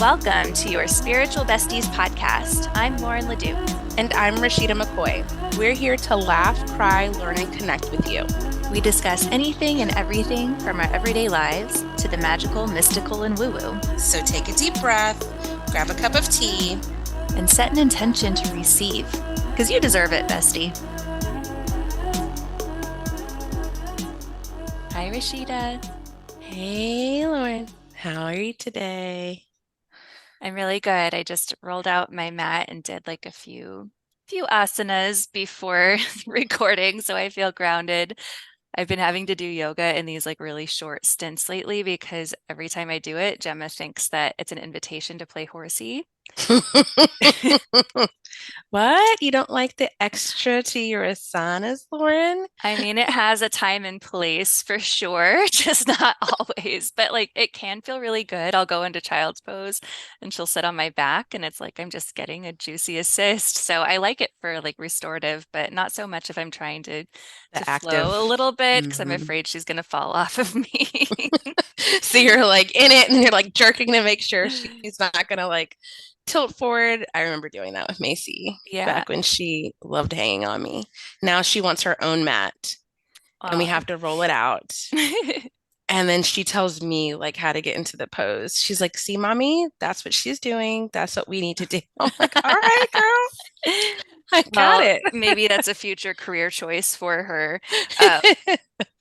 Welcome to Your Spiritual Besties podcast. I'm Lauren Leduc. And I'm Rashida McCoy. We're here to laugh, cry, learn, and connect with you. We discuss anything and everything from our everyday lives to the magical, mystical, and woo-woo. So take a deep breath, grab a cup of tea, and set an intention to receive, because you deserve it, bestie. Hi, Rashida. Hey, Lauren. How are you today? I'm really good. I just rolled out my mat and did like a few asanas before recording, so I feel grounded. I've been having to do yoga in these like really short stints lately because every time I do it, Gemma thinks that it's an invitation to play horsey. What? You don't like the extra to your asanas, Lauren? I mean, it has a time and place for sure, just not always, but like it can feel really good. I'll go into child's pose and she'll sit on my back and it's like I'm just getting a juicy assist. So I like it for like restorative, but not so much if I'm trying to flow a little bit because I'm afraid she's going to fall off of me. So you're like in it and you're like jerking to make sure she's not going to like tilt forward. I remember doing that with Macy back when she loved hanging on me. Now she wants her own mat and we have to roll it out. And then she tells me like how to get into the pose. She's like, see, mommy, that's what she's doing. That's what we need to do. I'm like, all right, girl. I got it. Maybe that's a future career choice for her.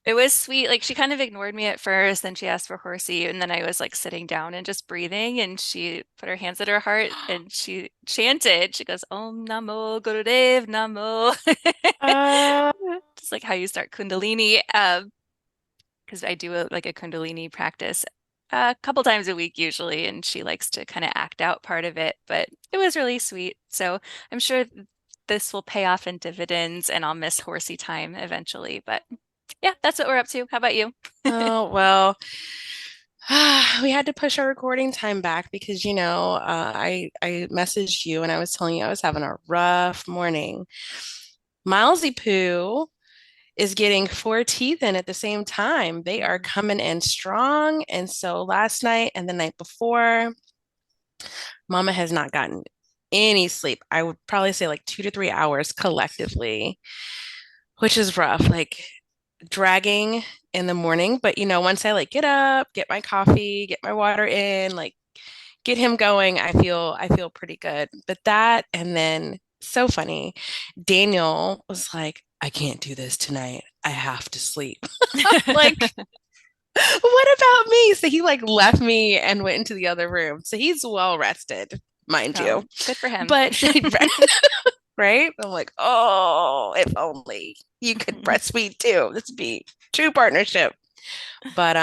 It was sweet. Like she kind of ignored me at first, then she asked for horsey, and then I was like sitting down and just breathing, and she put her hands at her heart and she chanted. She goes, Om Namo Gurudev Namo. Just like how you start Kundalini. Because I do like a Kundalini practice a couple times a week usually, and she likes to kind of act out part of it, but it was really sweet. So I'm sure this will pay off in dividends and I'll miss horsey time eventually, but yeah, that's what we're up to. How about you? Oh, well, we had to push our recording time back because, I messaged you and I was telling you I was having a rough morning. Milesy Poo is getting 4 teeth in at the same time. They are coming in strong. And so last night and the night before, Mama has not gotten any sleep. I would probably say like 2 to 3 hours collectively, which is rough. Like dragging in the morning, but once I like get up, get my coffee, get my water in, like get him going, I feel pretty good. But that, and then so funny, Daniel was like, I can't do this tonight. I have to sleep. Like, what about me? So he like left me and went into the other room. So he's well rested, mind you. Good for him. But right? I'm like, oh, if only you could breastfeed too. This would be true partnership. But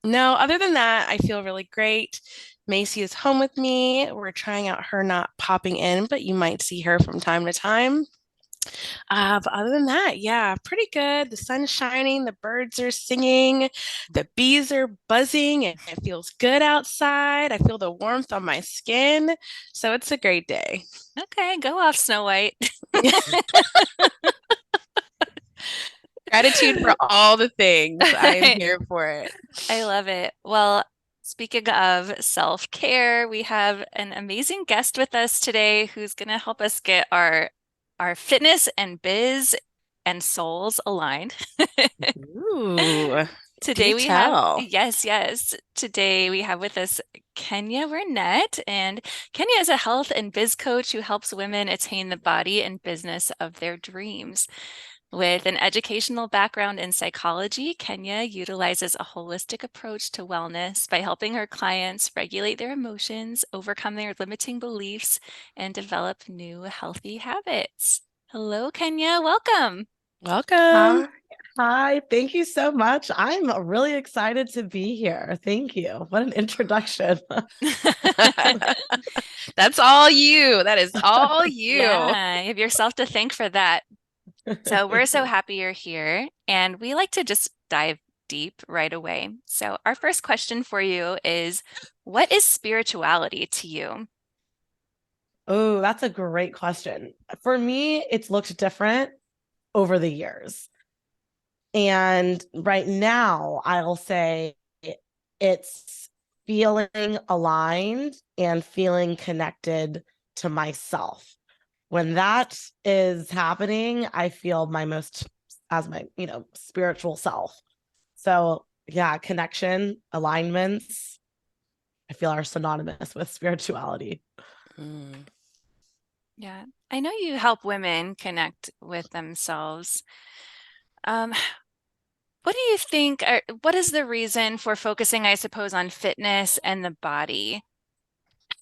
no, other than that, I feel really great. Macy is home with me. We're trying out her not popping in, but you might see her from time to time. But other than that, yeah, pretty good. The sun's shining, the birds are singing, the bees are buzzing, and it feels good outside. I feel the warmth on my skin. So it's a great day. Okay, go off, Snow White. Gratitude for all the things. I am here for it. I love it. Well, speaking of self-care, we have an amazing guest with us today who's going to help us get our fitness and biz and souls aligned. Ooh, today we have yes. Today we have with us Kenya Burnett, and Kenya is a health and biz coach who helps women attain the body and business of their dreams. With an educational background in psychology, Kenya utilizes a holistic approach to wellness by helping her clients regulate their emotions, overcome their limiting beliefs, and develop new healthy habits. Hello, Kenya. Welcome. Welcome. Hi. Thank you so much. I'm really excited to be here. Thank you. What an introduction. That's all you. That is all you. Yeah, you have yourself to thank for that. So we're so happy you're here, and we like to just dive deep right away. So our first question for you is, what is spirituality to you? Oh, that's a great question. For me, it's looked different over the years. And right now, I'll say it's feeling aligned and feeling connected to myself. When that is happening, I feel my most as my, spiritual self. So yeah, connection, alignments, I feel are synonymous with spirituality. Mm. Yeah. I know you help women connect with themselves. Um, what do you think what is the reason for focusing, I suppose, on fitness and the body?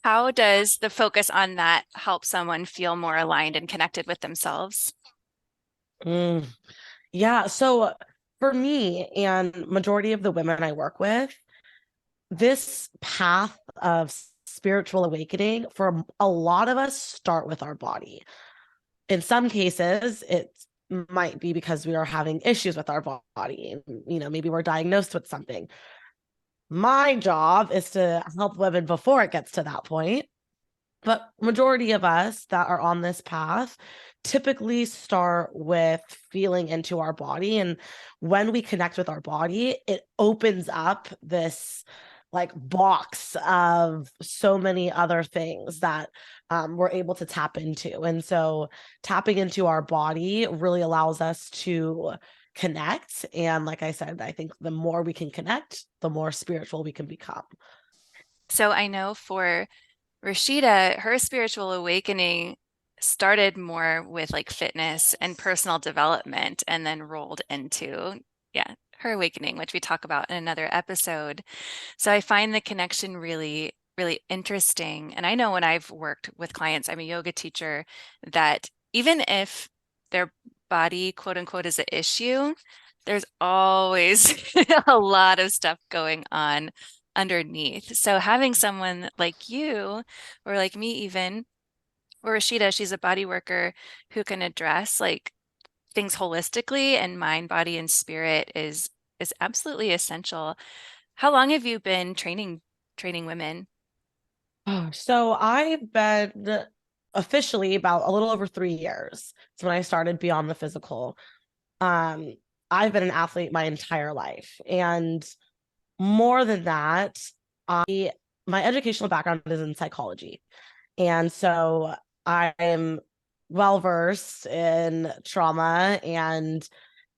How does the focus on that help someone feel more aligned and connected with themselves? Mm. Yeah. So for me and majority of the women I work with, this path of spiritual awakening for a lot of us start with our body. In some cases, it might be because we are having issues with our body. Maybe we're diagnosed with something. My job is to help women before it gets to that point. But majority of us that are on this path typically start with feeling into our body. And when we connect with our body, it opens up this like box of so many other things that we're able to tap into. And so tapping into our body really allows us to connect. And like I said, I think the more we can connect, the more spiritual we can become. So I know for Rashida, her spiritual awakening started more with like fitness and personal development and then rolled into, yeah, her awakening, which we talk about in another episode. So I find the connection really, really interesting. And I know when I've worked with clients, I'm a yoga teacher, that even if their body, quote unquote, is an issue, there's always a lot of stuff going on underneath. So having someone like you or like me even, or Rashida, she's a body worker who can address like things holistically and mind, body, and spirit is absolutely essential. How long have you been training women? Oh, so I've been officially about a little over 3 years. It's when I started Beyond the Physical. Um, I've been an athlete my entire life. And more than that, my educational background is in psychology. And so I'm well versed in trauma. And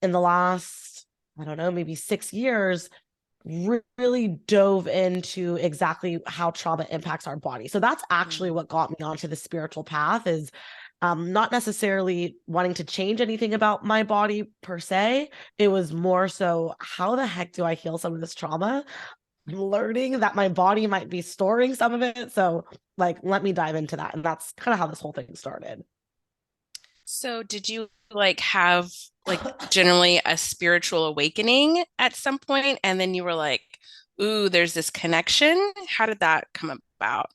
in the last, I don't know, maybe 6 years, really dove into exactly how trauma impacts our body. So that's actually Mm. what got me onto the spiritual path is not necessarily wanting to change anything about my body per se. It was more so, how the heck do I heal some of this trauma? Learning that my body might be storing some of it. So like, let me dive into that. And that's kind of how this whole thing started. So did you like have like generally a spiritual awakening at some point and then you were like, ooh, there's this connection? How did that come about?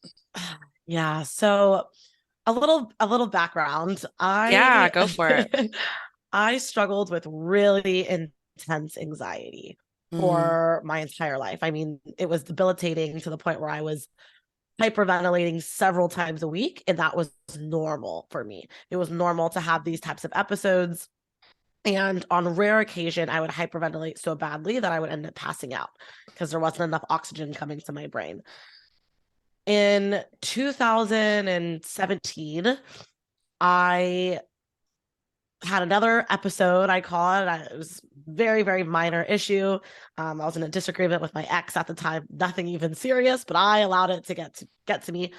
Yeah. So a little background. Yeah, I go for it. I struggled with really intense anxiety Mm, for my entire life. I mean, it was debilitating to the point where I was hyperventilating several times a week, and that was normal for me. It was normal to have these types of episodes. And on rare occasion, I would hyperventilate so badly that I would end up passing out because there wasn't enough oxygen coming to my brain. In 2017, I had another episode, I call it. It was very, very minor issue. I was in a disagreement with my ex at the time, nothing even serious, but I allowed it to get to me.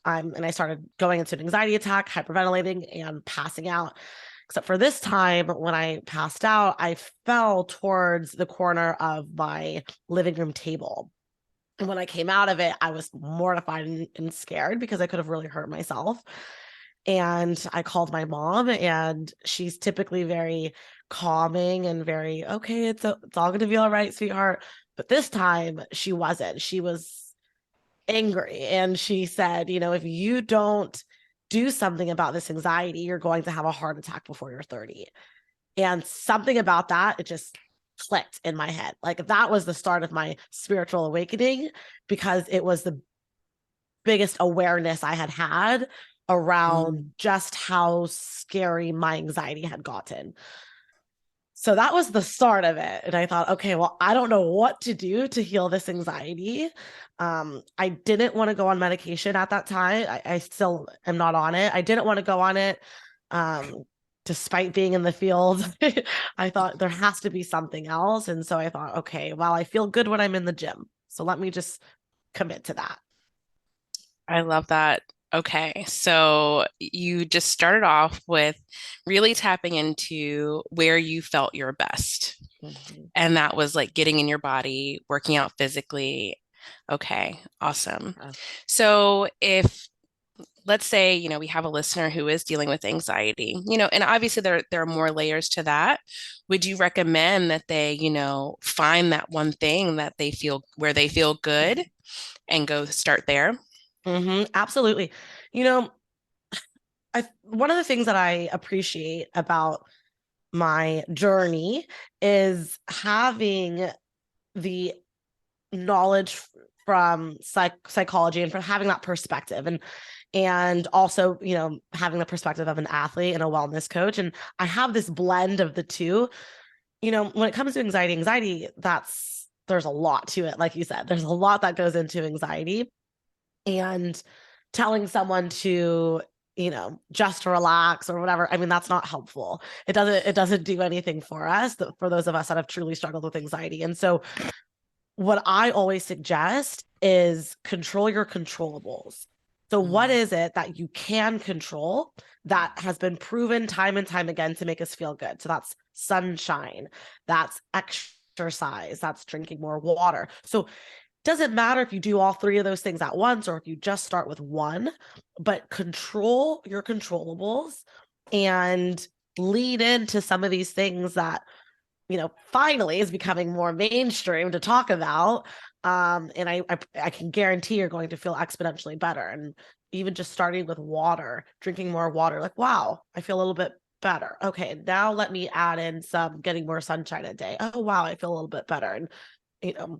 And I started going into an anxiety attack, hyperventilating, and passing out. Except for this time, when I passed out, I fell towards the corner of my living room table. And when I came out of it, I was mortified and scared because I could have really hurt myself. And I called my mom, and she's typically very calming and very, okay, it's all going to be all right, sweetheart. But this time she wasn't. She was angry. And she said, if you don't do something about this anxiety, you're going to have a heart attack before you're 30. And something about that, it just clicked in my head. Like that was the start of my spiritual awakening because it was the biggest awareness I had around mm. just how scary my anxiety had gotten. So that was the start of it. And I thought, okay, well, I don't know what to do to heal this anxiety. I didn't want to go on medication at that time. I still am not on it. I didn't want to go on it. Despite being in the field, I thought there has to be something else. And so I thought, okay, well, I feel good when I'm in the gym. So let me just commit to that. I love that. Okay, so you just started off with really tapping into where you felt your best. Mhm. And that was like getting in your body, working out physically. Okay, awesome. Yeah. So if let's say, we have a listener who is dealing with anxiety, and obviously there are more layers to that. Would you recommend that they, find that one thing that they feel where they feel good and go start there? Absolutely. You know, one of the things that I appreciate about my journey is having the knowledge from psychology and from having that perspective, and also, having the perspective of an athlete and a wellness coach. And I have this blend of the two. When it comes to anxiety, there's a lot to it. Like you said, there's a lot that goes into anxiety, and telling someone to, just relax or whatever, I mean, that's not helpful. It doesn't do anything for us, for those of us that have truly struggled with anxiety. And so what I always suggest is control your controllables. So what is it that you can control that has been proven time and time again to make us feel good? So that's sunshine, that's exercise, that's drinking more water. So doesn't matter if you do all three of those things at once or if you just start with one, but control your controllables and lead into some of these things that, finally is becoming more mainstream to talk about. And I can guarantee you're going to feel exponentially better. And even just starting with water, drinking more water, like, wow, I feel a little bit better. Okay, now let me add in some getting more sunshine a day. Oh, wow, I feel a little bit better. And,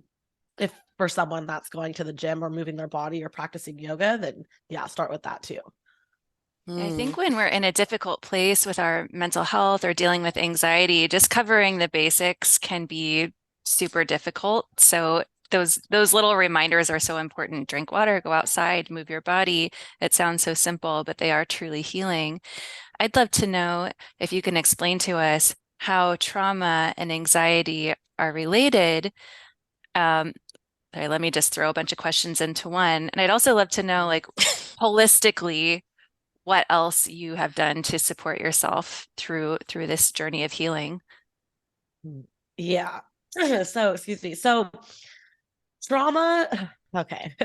if for someone that's going to the gym or moving their body or practicing yoga, then yeah, start with that too. I Mm. think when we're in a difficult place with our mental health or dealing with anxiety, just covering the basics can be super difficult. So those little reminders are so important. Drink water, go outside, move your body. It sounds so simple, but they are truly healing. I'd love to know if you can explain to us how trauma and anxiety are related. Um, Sorry, let me just throw a bunch of questions into one. And I'd also love to know, like, holistically, what else you have done to support yourself through this journey of healing. Yeah. So, excuse me. So, trauma, okay.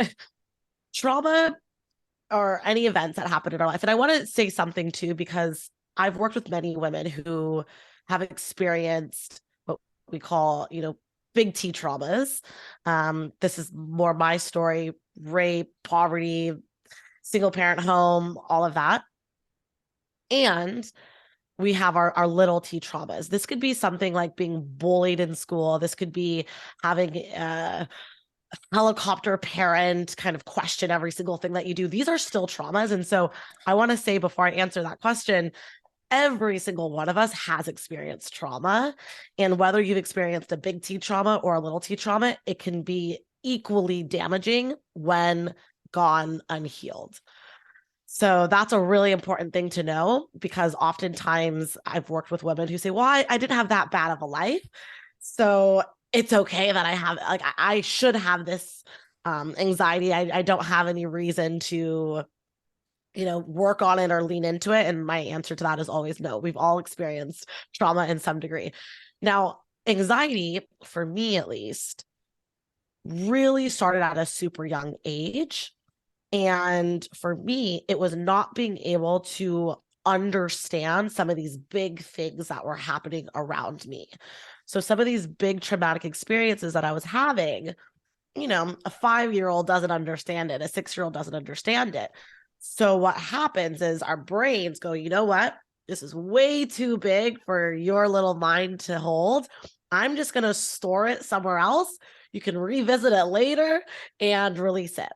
Trauma or any events that happen in our life. And I want to say something too, because I've worked with many women who have experienced what we call, big T traumas. This is more my story: rape, poverty, single parent home, all of that. And we have our little T traumas. This could be something like being bullied in school. This could be having a helicopter parent kind of question every single thing that you do. These are still traumas. And so I want to say, before I answer that question, every single one of us has experienced trauma. And whether you've experienced a big T trauma or a little T trauma, it can be equally damaging when gone unhealed. So that's a really important thing to know, because oftentimes I've worked with women who say, well, I didn't have that bad of a life, so it's okay that I have, like, I should have this anxiety. I don't have any reason to, work on it or lean into it. And my answer to that is always no. We've all experienced trauma in some degree. Now, anxiety, for me at least, really started at a super young age. And for me, it was not being able to understand some of these big things that were happening around me. So some of these big traumatic experiences that I was having, a 5-year-old doesn't understand it, a 6-year-old doesn't understand it. So what happens is our brains go, you know what? This is way too big for your little mind to hold. I'm just going to store it somewhere else. You can revisit it later and release it.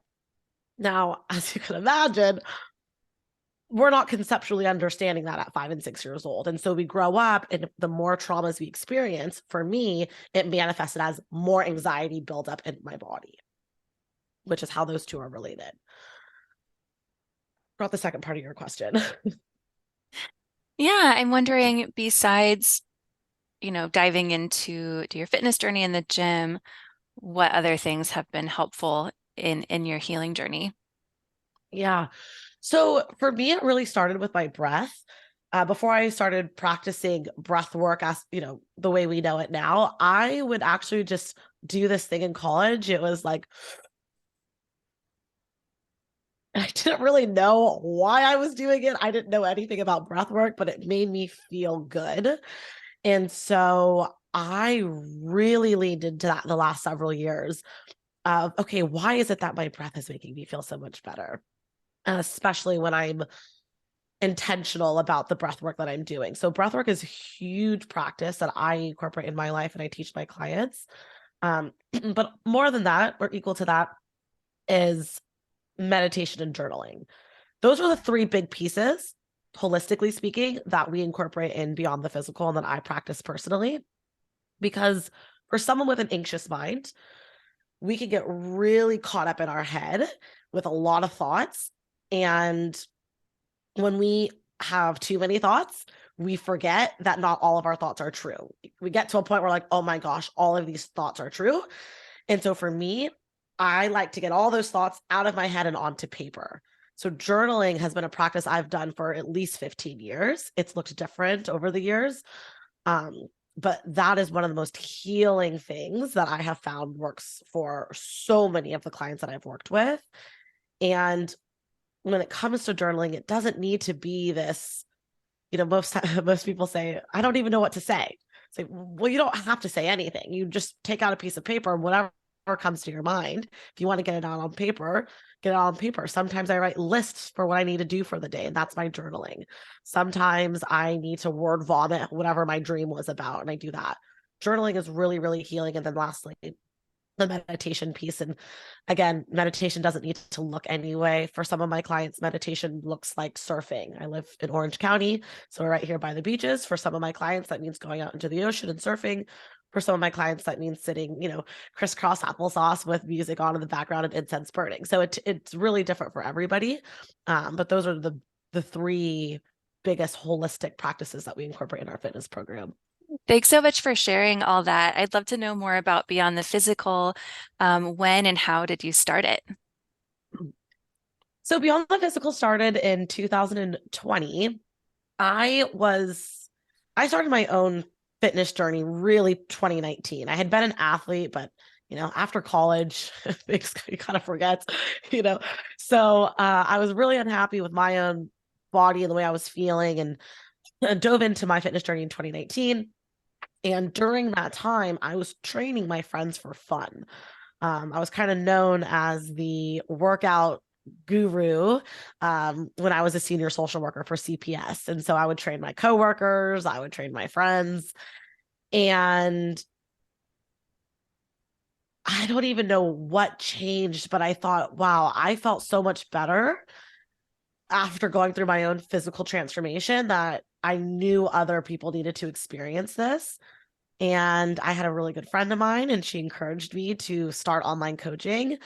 Now, as you can imagine, we're not conceptually understanding that at 5 and 6 years old. And so we grow up, and the more traumas we experience, for me, it manifested as more anxiety buildup in my body, which is how those two are related. Forgot the second part of your question. Yeah, I'm wondering, besides, diving into your fitness journey in the gym, what other things have been helpful in your healing journey? Yeah. So for me, it really started with my breath. Before I started practicing breath work as, the way we know it now, I would actually just do this thing in college. It was like, I didn't really know why I was doing it. I didn't know anything about breath work, but it made me feel good. And so I really leaned into that the last several years of, okay, why is it that my breath is making me feel so much better? Especially when I'm intentional about the breath work that I'm doing. So breath work is a huge practice that I incorporate in my life and I teach my clients. But more than that, or equal to that, is meditation and journaling. Those are the three big pieces, holistically speaking, that we incorporate in Beyond the Physical and that I practice personally. Because for someone with an anxious mind, we can get really caught up in our head with a lot of thoughts. And when we have too many thoughts, we forget that not all of our thoughts are true. We get to a point where, like, oh my gosh, all of these thoughts are true. And so for me, I like to get all those thoughts out of my head and onto paper. So journaling has been a practice I've done for at least 15 years. It's looked different over the years. Um, but that is one of the most healing things that I have found works for so many of the clients that I've worked with. And when it comes to journaling, it doesn't need to be this, most people say, I don't even know what to say. It's like, well, you don't have to say anything. You just take out a piece of paper and whatever comes to your mind. If you want to get it out on paper, get it out on paper. Sometimes I write lists for what I need to do for the day, and that's my journaling. Sometimes I need to word vomit whatever my dream was about, and I do that. Journaling is really, really healing. And then lastly, the meditation piece. And again, meditation doesn't need to look anyway. For some of my clients, meditation looks like surfing. I live in Orange County, so we're right here by the beaches. For some of my clients, that means going out into the ocean and surfing. For some of my clients, that means sitting, crisscross applesauce with music on in the background and incense burning. So it's really different for everybody. But those are the three biggest holistic practices that we incorporate in our fitness program. Thanks so much for sharing all that. I'd love to know more about Beyond the Physical. When and how did you start it? So Beyond the Physical started in 2020. I started my own fitness journey really 2019. I had been an athlete, but after college, things you kind of forget, So I was really unhappy with my own body and the way I was feeling, and dove into my fitness journey in 2019. And during that time, I was training my friends for fun. I was kind of known as the workout guru when I was a senior social worker for CPS. And so I would train my coworkers, I would train my friends. And I don't even know what changed, but I thought, wow, I felt so much better after going through my own physical transformation that I knew other people needed to experience this. And I had a really good friend of mine, and she encouraged me to start online coaching.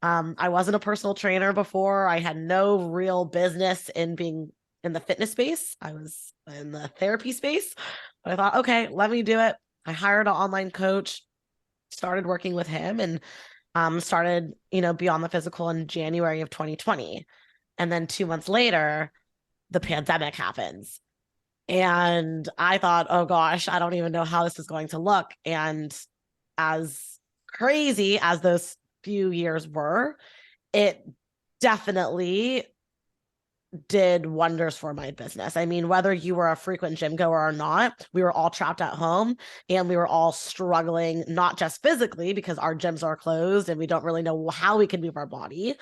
I wasn't a personal trainer before. I had no real business in being in the fitness space. I was in the therapy space, but I thought, okay, let me do it. I hired an online coach, started working with him, and started, Beyond the Physical in January of 2020. And then 2 months later, the pandemic happens. And I thought, oh gosh, I don't even know how this is going to look. And as crazy as those few years were, it definitely did wonders for my business. I mean, whether you were a frequent gym goer or not, we were all trapped at home and we were all struggling, not just physically because our gyms are closed and we don't really know how we can move our body,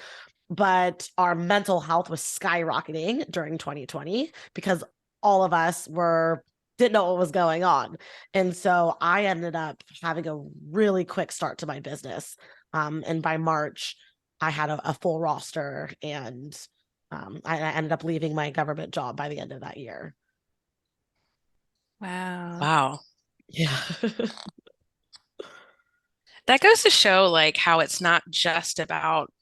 but our mental health was skyrocketing during 2020 because all of us didn't know what was going on. And so I ended up having a really quick start to my business. And by March, I had a full roster, and I ended up leaving my government job by the end of that year. Wow. Wow. Yeah. That goes to show like how it's not just about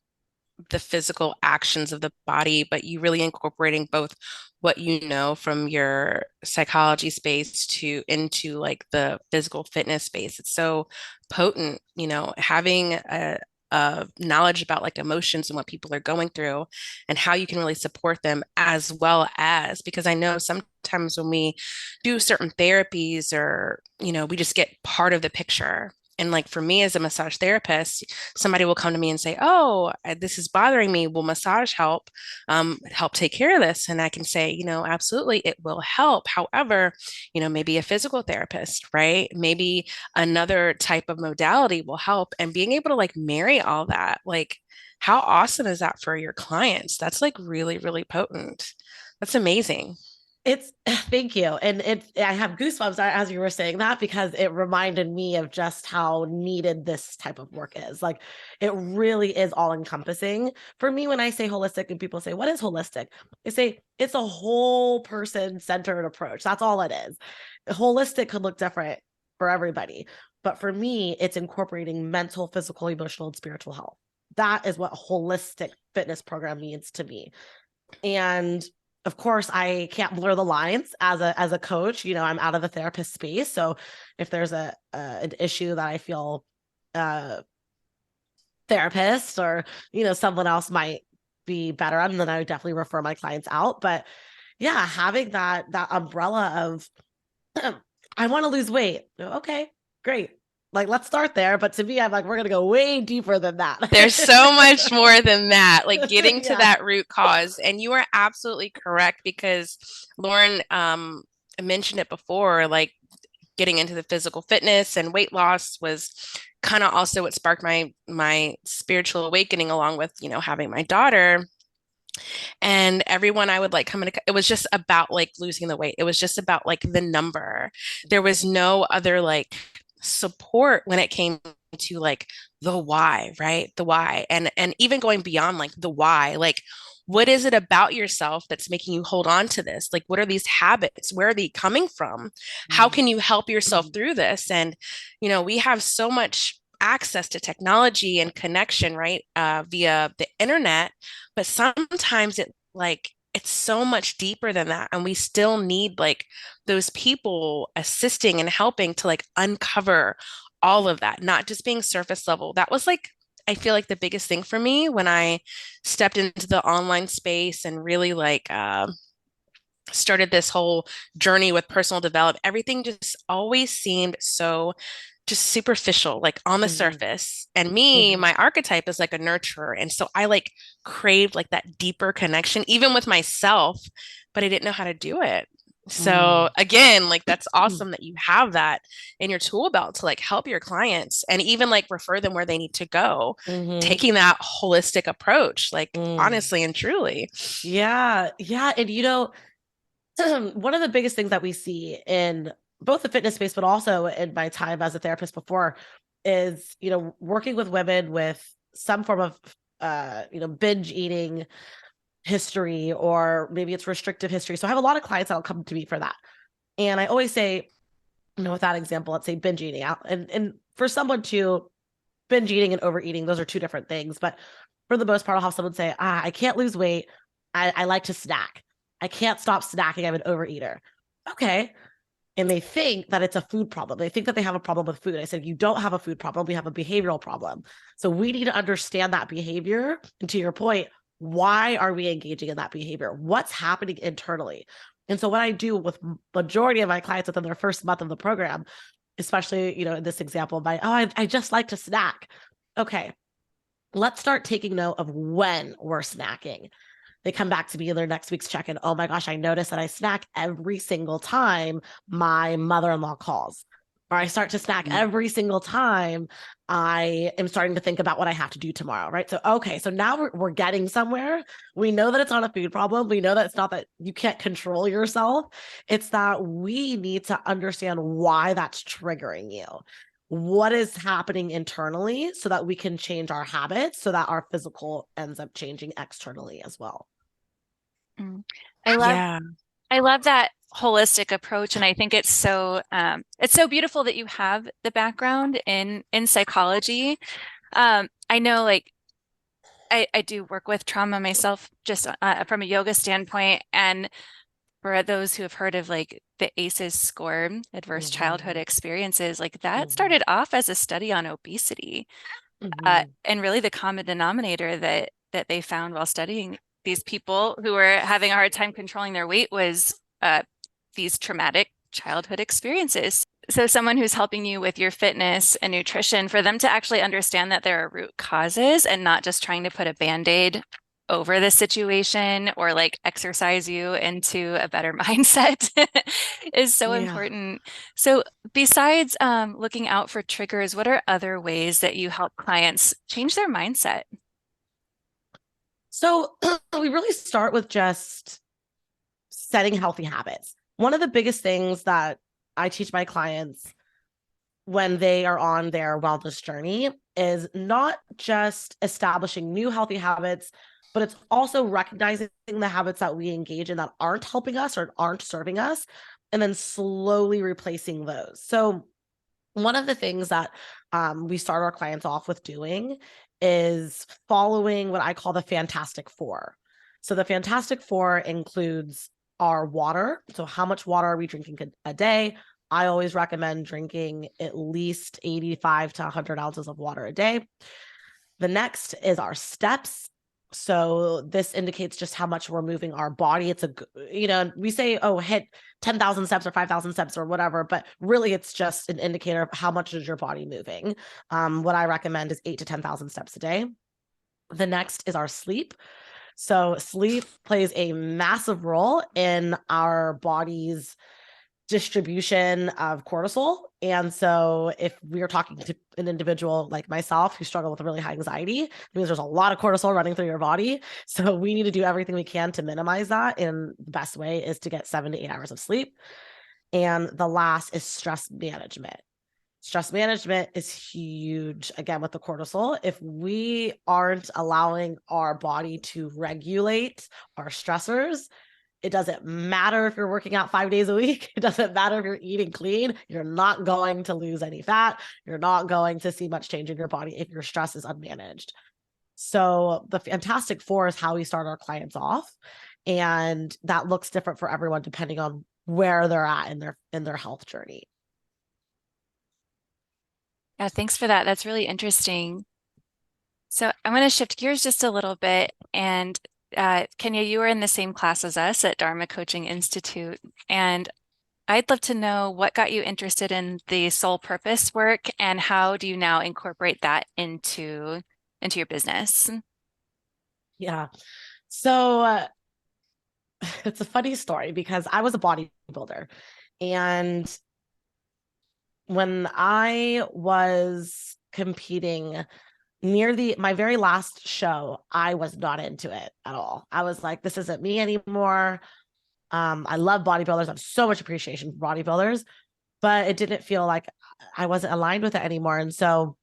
the physical actions of the body, but you really incorporating both what you know from your psychology space to into like the physical fitness space. It's so potent, having a knowledge about like emotions and what people are going through and how you can really support them as well as because I know sometimes when we do certain therapies or, we just get part of the picture. And like for me as a massage therapist, somebody will come to me and say, "Oh, this is bothering me. Will massage help take care of this?" And I can say, absolutely, it will help. However, maybe a physical therapist, right? Maybe another type of modality will help. And being able to like marry all that, like, how awesome is that for your clients? That's like really, really potent. That's amazing. It's thank you. And I have goosebumps as you were saying that because it reminded me of just how needed this type of work is. Like it really is all encompassing. For me, when I say holistic and people say, what is holistic? I say it's a whole person centered approach. That's all it is. Holistic could look different for everybody. But for me, it's incorporating mental, physical, emotional, and spiritual health. That is what a holistic fitness program means to me. And of course, I can't blur the lines as a coach. I'm out of the therapist space. So if there's an issue that I feel therapist or someone else might be better on, then I would definitely refer my clients out. But yeah, having that umbrella of I want to lose weight. Okay, great. Like let's start there. But to me, I'm like, we're gonna go way deeper than that. There's so much more than that, like getting to Yeah. that root cause. And you are absolutely correct because Lauren mentioned it before, like getting into the physical fitness and weight loss was kind of also what sparked my spiritual awakening along with, having my daughter. And everyone I would like come into, it was just about like losing the weight. It was just about like the number. There was no other like support when it came to like the why, right? The why. And even going beyond like the why, like what is it about yourself that's making you hold on to this? Like what are these habits? Where are they coming from? How can you help yourself through this? And we have so much access to technology and connection, right? Via the internet, but sometimes it's so much deeper than that. And we still need like those people assisting and helping to like uncover all of that, not just being surface level. That was like, I feel like the biggest thing for me when I stepped into the online space and really like started this whole journey with personal development. Everything just always seemed so just superficial, like on the Mhm. surface. And me, Mhm. my archetype is like a nurturer. And so I like craved like that deeper connection, even with myself, but I didn't know how to do it. So Mm. again, like that's awesome that you have that in your tool belt to like help your clients and even like refer them where they need to go, Mhm. taking that holistic approach, like Mm. honestly and truly. Yeah, yeah. And one of the biggest things that we see in both the fitness space, but also in my time as a therapist before, is working with women with some form of binge eating history, or maybe it's restrictive history. So I have a lot of clients that'll come to me for that. And I always say, with that example, let's say binge eating out. And for someone to binge eating and overeating, those are two different things. But for the most part, I'll have someone say, I can't lose weight. I like to snack. I can't stop snacking. I'm an overeater. Okay. And they think that it's a food problem. They think that they have a problem with food. I said, you don't have a food problem. We have a behavioral problem. So we need to understand that behavior. And to your point, why are we engaging in that behavior? What's happening internally? And so what I do with majority of my clients within their first month of the program, especially, in this example, I just like to snack. Okay, let's start taking note of when we're snacking. They come back to me in their next week's check-in. Oh my gosh, I notice that I snack every single time my mother-in-law calls. Or I start to snack every single time I am starting to think about what I have to do tomorrow, right? So, okay, so now we're getting somewhere. We know that it's not a food problem. We know that it's not that you can't control yourself. It's that we need to understand why that's triggering you. What is happening internally so that we can change our habits so that our physical ends up changing externally as well. Mm. I love Yeah. I love that holistic approach, and I think it's so beautiful that you have the background in psychology. I know, like I do work with trauma myself, just from a yoga standpoint, and for those who have heard of like the ACEs score, adverse childhood Mhm. experiences, like that Mhm. started off as a study on obesity. Mhm. And really the common denominator that they found while studying these people who were having a hard time controlling their weight was these traumatic childhood experiences. So someone who's helping you with your fitness and nutrition, for them to actually understand that there are root causes and not just trying to put a Band-Aid over the situation or like exercise you into a better mindset is so Yeah. important. So besides looking out for triggers, what are other ways that you help clients change their mindset? So we really start with just setting healthy habits. One of the biggest things that I teach my clients when they are on their wellness journey is not just establishing new healthy habits, but it's also recognizing the habits that we engage in that aren't helping us or aren't serving us, and then slowly replacing those. So one of the things that we start our clients off with doing is following what I call the Fantastic Four. So the Fantastic Four includes our water. So how much water are we drinking a day? I always recommend drinking at least 85 to 100 ounces of water a day. The next is our steps. So this indicates just how much we're moving our body. It's we say, oh, hit 10,000 steps or 5,000 steps or whatever, but really it's just an indicator of how much is your body moving. What I recommend is 8 to 10,000 steps a day. The next is our sleep. So sleep plays a massive role in our body's distribution of cortisol. And so if we are talking to an individual like myself who struggle with really high anxiety, it means there's a lot of cortisol running through your body. So we need to do everything we can to minimize that. And the best way is to get 7 to 8 hours of sleep. And the last is stress management. Stress management is huge, again, with the cortisol. If we aren't allowing our body to regulate our stressors, it doesn't matter if you're working out 5 days a week. It doesn't matter if you're eating clean. You're not going to lose any fat. You're not going to see much change in your body if your stress is unmanaged. So the Fantastic Four is how we start our clients off. And that looks different for everyone depending on where they're at in their health journey. Yeah, thanks for that. That's really interesting. So I'm going to shift gears just a little bit. And Kenya, you were in the same class as us at Dharma Coaching Institute. And I'd love to know what got you interested in the soul purpose work and how do you now incorporate that into your business? Yeah. So it's a funny story because I was a bodybuilder. And when I was competing near my very last show, I was not into it at all. I was like, this isn't me anymore. I love bodybuilders. I have so much appreciation for bodybuilders, but it didn't feel like I wasn't aligned with it anymore. And so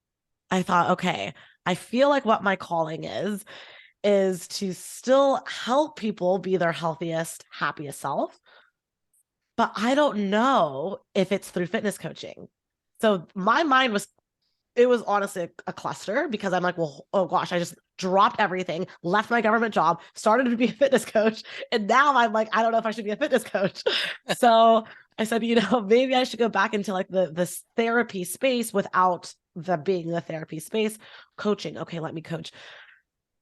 I thought, okay, I feel like what my calling is to still help people be their healthiest, happiest self. But I don't know if it's through fitness coaching. So my mind was it was honestly a cluster because I'm like, well, oh gosh, I just dropped everything, left my government job, started to be a fitness coach. And now I'm like, I don't know if I should be a fitness coach. So I said, maybe I should go back into like this therapy space without being the therapy space. Coaching. Okay, let me coach.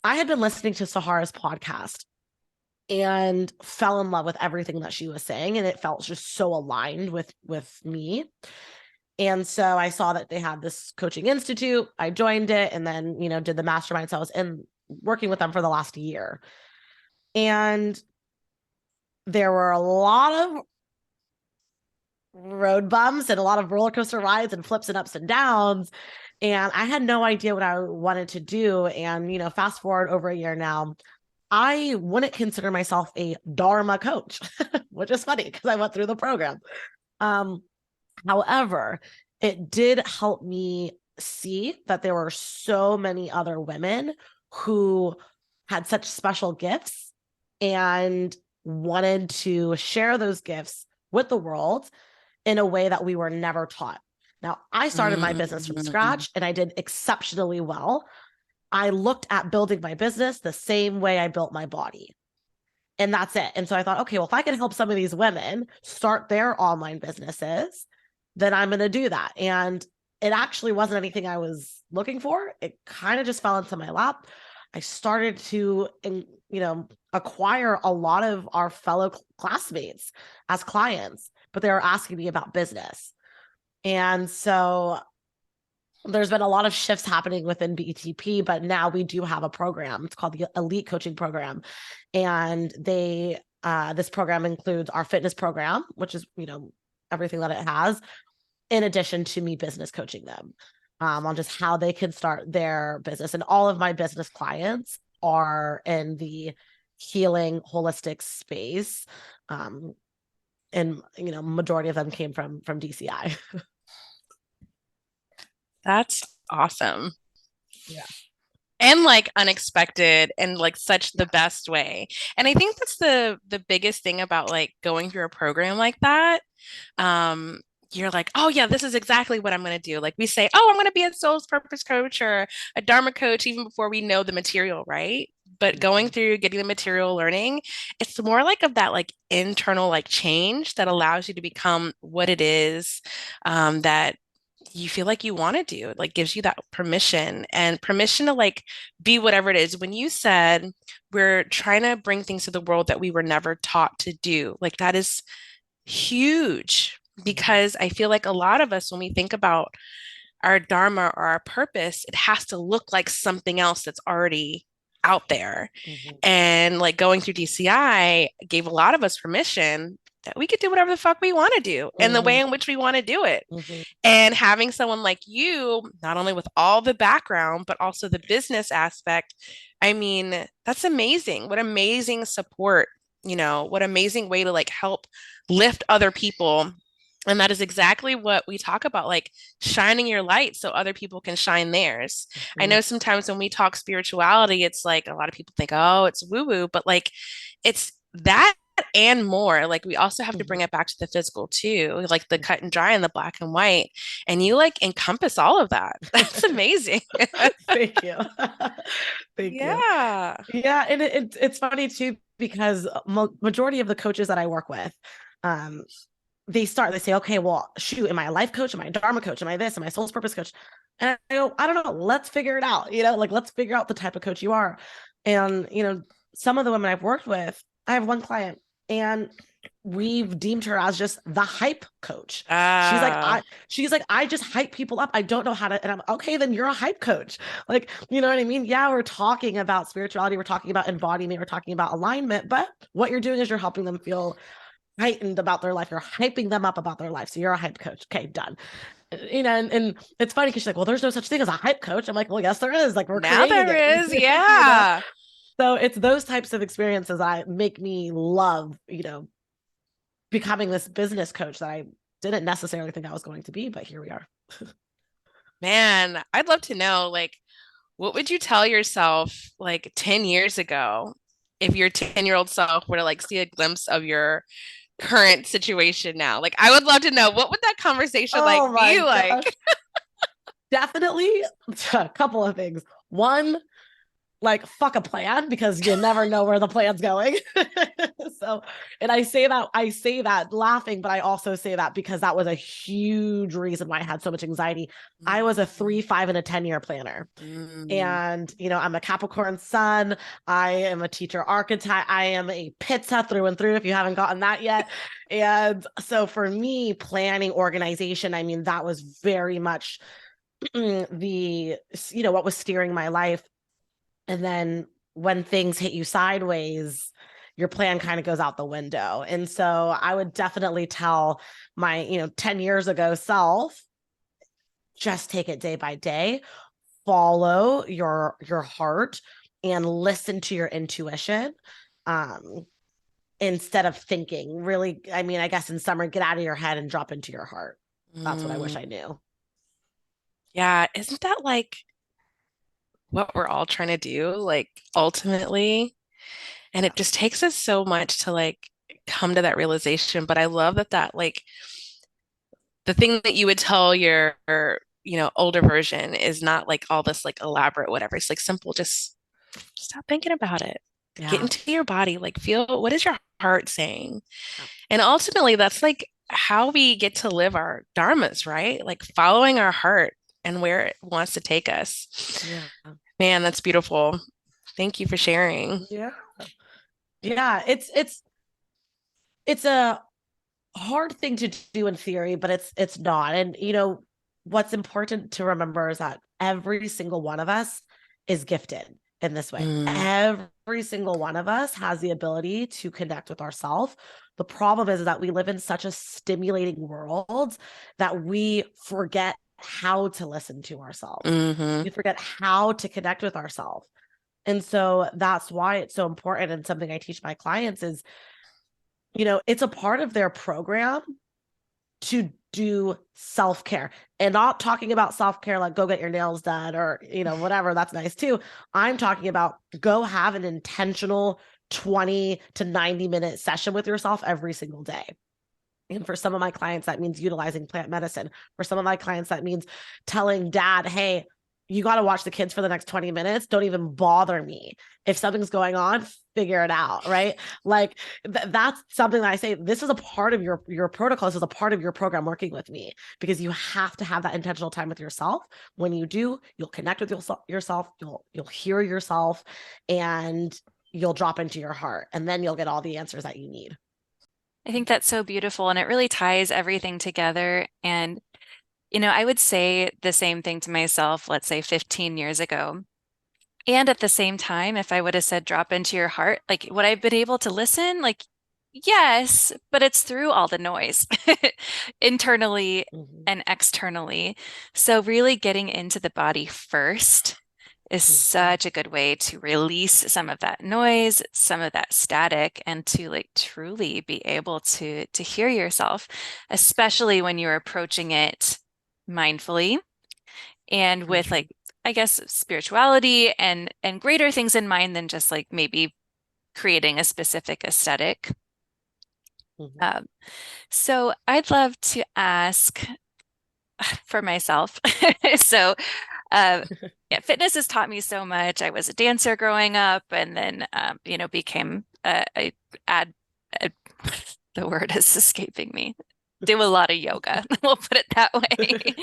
I had been listening to Sahara's podcast and fell in love with everything that she was saying. And it felt just so aligned with me. And so I saw that they had this coaching institute. I joined it and then, did the mastermind. So I was working with them for the last year. And there were a lot of road bumps and a lot of roller coaster rides and flips and ups and downs. And I had no idea what I wanted to do. And, fast forward over a year now, I wouldn't consider myself a Dharma coach, which is funny because I went through the program. However, it did help me see that there were so many other women who had such special gifts and wanted to share those gifts with the world in a way that we were never taught. Now, I started my business from scratch and I did exceptionally well. I looked at building my business the same way I built my body. And that's it. And so I thought, okay, well, if I can help some of these women start their online businesses, then I'm going to do that. And it actually wasn't anything I was looking for. It kind of just fell into my lap. I started to, acquire a lot of our fellow classmates as clients, but they were asking me about business. And so there's been a lot of shifts happening within BETP, but now we do have a program. It's called the Elite Coaching Program. And this program includes our fitness program, which is, everything that it has, in addition to me business coaching them on just how they can start their business. And all of my business clients are in the healing holistic space. And, majority of them came from DCI. That's awesome. Yeah. And like unexpected and like such the best way. And I think that's the biggest thing about like going through a program like that. You're like, oh yeah, this is exactly what I'm going to do. Like we say, oh, I'm going to be a soul's purpose coach or a Dharma coach even before we know the material, right? But going through getting the material learning, it's more like of that like internal like change that allows you to become what it is that you feel like you want to do. It like gives you that permission and permission to like be whatever it is. When you said we're trying to bring things to the world that we were never taught to do, like that is huge because I feel like a lot of us, when we think about our dharma or our purpose, it has to look like something else that's already out there. And like going through DCI gave a lot of us permission that we could do whatever the fuck we want to do and the way in which we want to do it. And having someone like you, not only with all the background, but also the business aspect, I mean, that's amazing. What amazing support, what amazing way to like help lift other people. And that is exactly what we talk about, like shining your light so other people can shine theirs. I know sometimes when we talk spirituality, it's like a lot of people think, oh, it's woo-woo, but like it's that and more. Like we also have to bring it back to the physical too, like the cut and dry and the black and white. And you like encompass all of that. That's amazing. Thank you. Thank you. Yeah. Yeah. And it's funny too, because majority of the coaches that I work with, they say, okay, well, shoot, am I a life coach? Am I a Dharma coach? Am I this? Am I a soul's purpose coach? And I go, I don't know. Let's figure it out. Like let's figure out the type of coach you are. And, some of the women I've worked with, I have one client and we've deemed her as just the hype coach. She's like, I just hype people up. I don't know how to, and I'm okay, then you're a hype coach. Like, you know what I mean? Yeah, we're talking about spirituality. We're talking about embodiment. We're talking about alignment, but what you're doing is you're helping them feel heightened about their life. You're hyping them up about their life. So you're a hype coach. Okay, done. And it's funny because she's like, well, there's no such thing as a hype coach. I'm like, well, yes, there is. Like we're now creating there it. is. Yeah. So it's those types of experiences that make me love, becoming this business coach that I didn't necessarily think I was going to be, but here we are. Man, I'd love to know, like, what would you tell yourself like 10 years ago if your 10-year-old self were to like see a glimpse of your current situation now? Like, I would love to know what would that conversation like be like? Definitely a couple of things. One, like fuck a plan because you never know where the plan's going. So, and I say that laughing, but I also say that because that was a huge reason why I had so much anxiety. I was a 3, 5, and a 10-year planner. And, I'm a Capricorn sun. I am a teacher archetype. I am a pizza through and through if you haven't gotten that yet. And so for me, planning, organization, I mean, that was very much what was steering my life. And then when things hit you sideways, your plan kind of goes out the window. And so I would definitely tell my, 10 years ago self, just take it day by day, follow your heart and listen to your intuition. Instead of thinking really, I mean, I guess in summer, get out of your head and drop into your heart. That's what I wish I knew. Yeah. Isn't that like what we're all trying to do, like ultimately? And it just takes us so much to like come to that realization. But I love that like the thing that you would tell your, older version is not like all this like elaborate whatever. It's like simple, just stop thinking about it. Get Yeah. into your body, like feel what is your heart saying? Yeah. And ultimately that's like how we get to live our dharmas, right? Like following our heart and where it wants to take us. Yeah. Man, that's beautiful. Thank you for sharing. Yeah. Yeah. It's a hard thing to do in theory, but it's not. And what's important to remember is that every single one of us is gifted in this way. Mm, Every single one of us has the ability to connect with ourselves. The problem is that we live in such a stimulating world that we forget how to listen to ourselves. hmm We forget how to connect with ourselves. And so that's why it's so important. And something I teach my clients is, it's a part of their program to do self-care, and not talking about self-care like go get your nails done or whatever. That's nice too. I'm talking about go have an intentional 20 to 90-minute session with yourself every single day. And for some of my clients, that means utilizing plant medicine. For some of my clients, that means telling dad, hey, you got to watch the kids for the next 20 minutes. Don't even bother me. If something's going on, figure it out. Right. Like that's something that I say, this is a part of your protocol. This is a part of your program working with me, because you have to have that intentional time with yourself. When you do, you'll connect with yourself. You'll hear yourself, and you'll drop into your heart, and then you'll get all the answers that you need. I think that's so beautiful, and it really ties everything together. And, I would say the same thing to myself, let's say 15 years ago. And at the same time, if I would have said drop into your heart, like would I have been able to listen? Like, yes, but it's through all the noise internally Mm-hmm. and externally. So really getting into the body first is Mm-hmm. such a good way to release some of that noise, some of that static, and to like truly be able to hear yourself, especially when you're approaching it mindfully and with Mm-hmm. like I guess spirituality and greater things in mind than just like maybe creating a specific aesthetic. Mm-hmm. Um, so I'd love to ask for myself. So yeah, fitness has taught me so much. I was a dancer growing up, and then became a ad, a, the word is escaping me. Do a lot of yoga, we'll put it that way,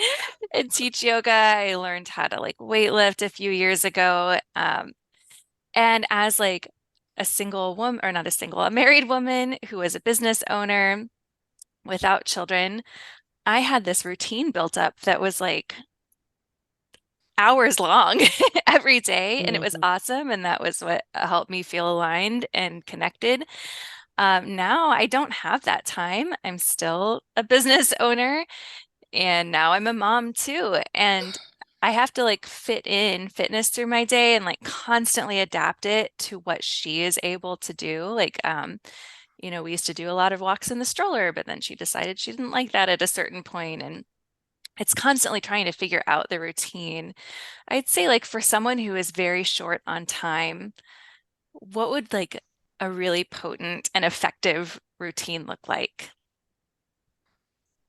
and teach yoga. I learned how to like weightlift a few years ago. And as like a single woman, or not a single, a married woman who was a business owner without children, I had this routine built up that was like hours long every day, and it was Mm-hmm. awesome. And that was what helped me feel aligned and connected. Now I don't have that time. I'm still a business owner, and now I'm a mom too. And I have to like fit in fitness through my day and like constantly adapt it to what she is able to do. Like, we used to do a lot of walks in the stroller, but then she decided she didn't like that at a certain point, and it's constantly trying to figure out the routine. I'd say like for someone who is very short on time, what would like a really potent and effective routine look like?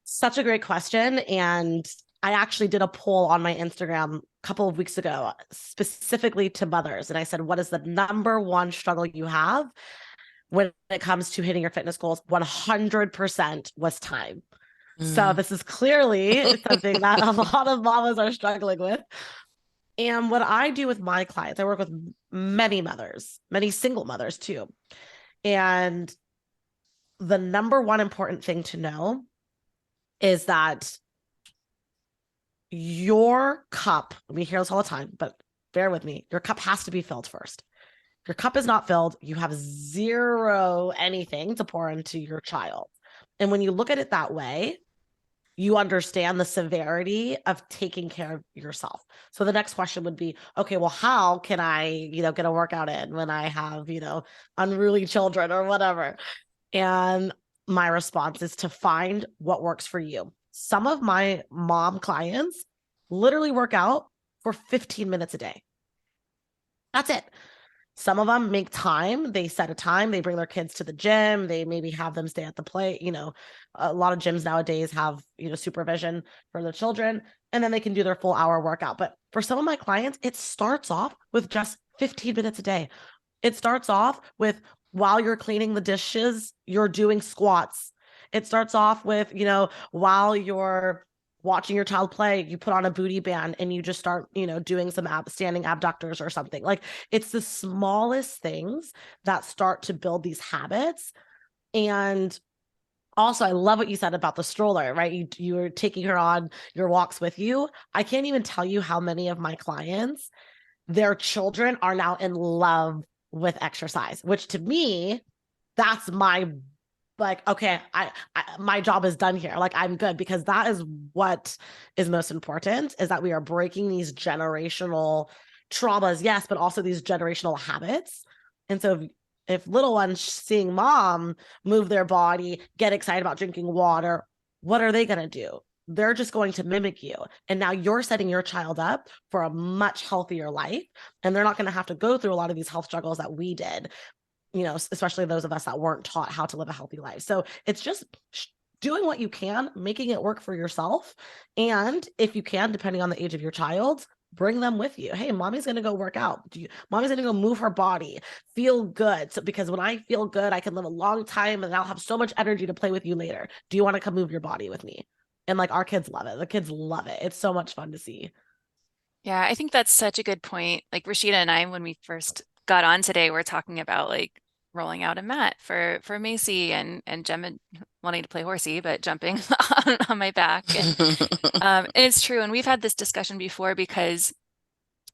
Such a great question. And I actually did a poll on my Instagram a couple of weeks ago, specifically to mothers. And I said, what is the number one struggle you have when it comes to hitting your fitness goals? 100% was time. So mm. this is clearly something that a lot of mamas are struggling with. And what I do with my clients, I work with many mothers, many single mothers too. And the number one important thing to know is that your cup, we hear this all the time, but bear with me, your cup has to be filled first. Your cup is not filled, you have zero anything to pour into your child. And when you look at it that way, you understand the severity of taking care of yourself. So the next question would be, okay, well, how can I, get a workout in when I have, unruly children or whatever? And my response is to find what works for you. Some of my mom clients literally work out for 15 minutes a day. That's it. Some of them make time. They set a time. They bring their kids to the gym. They maybe have them stay at the play. A lot of gyms nowadays have, supervision for the children, and then they can do their full hour workout. But for some of my clients, it starts off with just 15 minutes a day. It starts off with, while you're cleaning the dishes, you're doing squats. It starts off with, while you're watching your child play, you put on a booty band and you just start, doing some standing abductors or something. Like, it's the smallest things that start to build these habits. And also, I love what you said about the stroller, right? You're taking her on your walks with you. I can't even tell you how many of my clients, their children are now in love with exercise, which to me, that's my, like, okay, my job is done here. Like, I'm good, because that is what is most important, is that we are breaking these generational traumas, yes, but also these generational habits. And so if little ones seeing mom move their body, get excited about drinking water, what are they going to do? They're just going to mimic you. And now you're setting your child up for a much healthier life. And they're not going to have to go through a lot of these health struggles that we did, especially those of us that weren't taught how to live a healthy life. So it's just doing what you can, making it work for yourself. And if you can, depending on the age of your child, bring them with you. Hey, mommy's going to go work out. Mommy's going to go move her body, feel good. So, because when I feel good, I can live a long time and I'll have so much energy to play with you later. Do you want to come move your body with me? And like, our kids love it. The kids love it. It's so much fun to see. Yeah, I think that's such a good point. Like Rashida and I, when we first got on today, we're talking about like rolling out a mat for Macy and Gemma wanting to play horsey, but jumping on my back. And it's true. And we've had this discussion before because,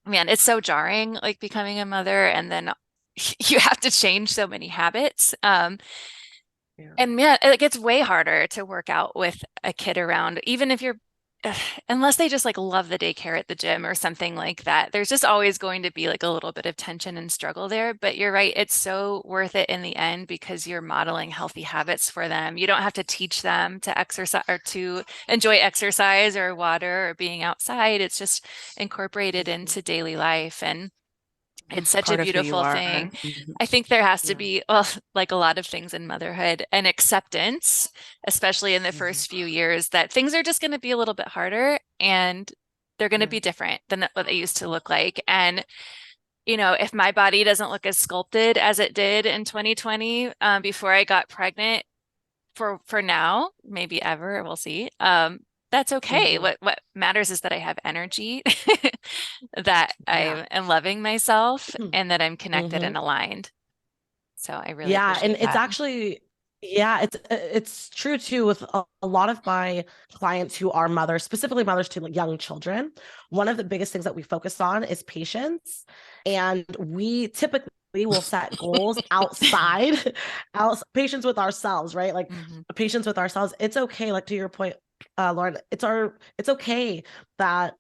man, it's so jarring, like becoming a mother, and then you have to change so many habits. Yeah. And yeah, it gets way harder to work out with a kid around, even if you're, unless they just like love the daycare at the gym or something like that. There's just always going to be like a little bit of tension and struggle there. But you're right, it's so worth it in the end because you're modeling healthy habits for them. You don't have to teach them to exercise or to enjoy exercise or water or being outside. It's just incorporated into daily life. And it's such a Part of who you beautiful are. thing. Mhm. I think there has to Yeah. be, well, like a lot of things in motherhood, an acceptance, especially in the first few years, that things are just going to be a little bit harder and they're going to be different than what they used to look like. And, if my body doesn't look as sculpted as it did in 2020, before I got pregnant, for now, maybe ever, we'll see. That's okay. Mhm. What matters is that I have energy, that Yeah. I am loving myself, and that I'm connected Mhm. and aligned. So I really Yeah, and appreciate it's that. actually, yeah, it's true too with a lot of my clients who are mothers, specifically mothers to like young children. One of the biggest things that we focus on is patience, and we typically will set goals outside, out patience with ourselves, right? Like, Mhm. patience with ourselves. It's okay, like to your point, Lauren. It's okay that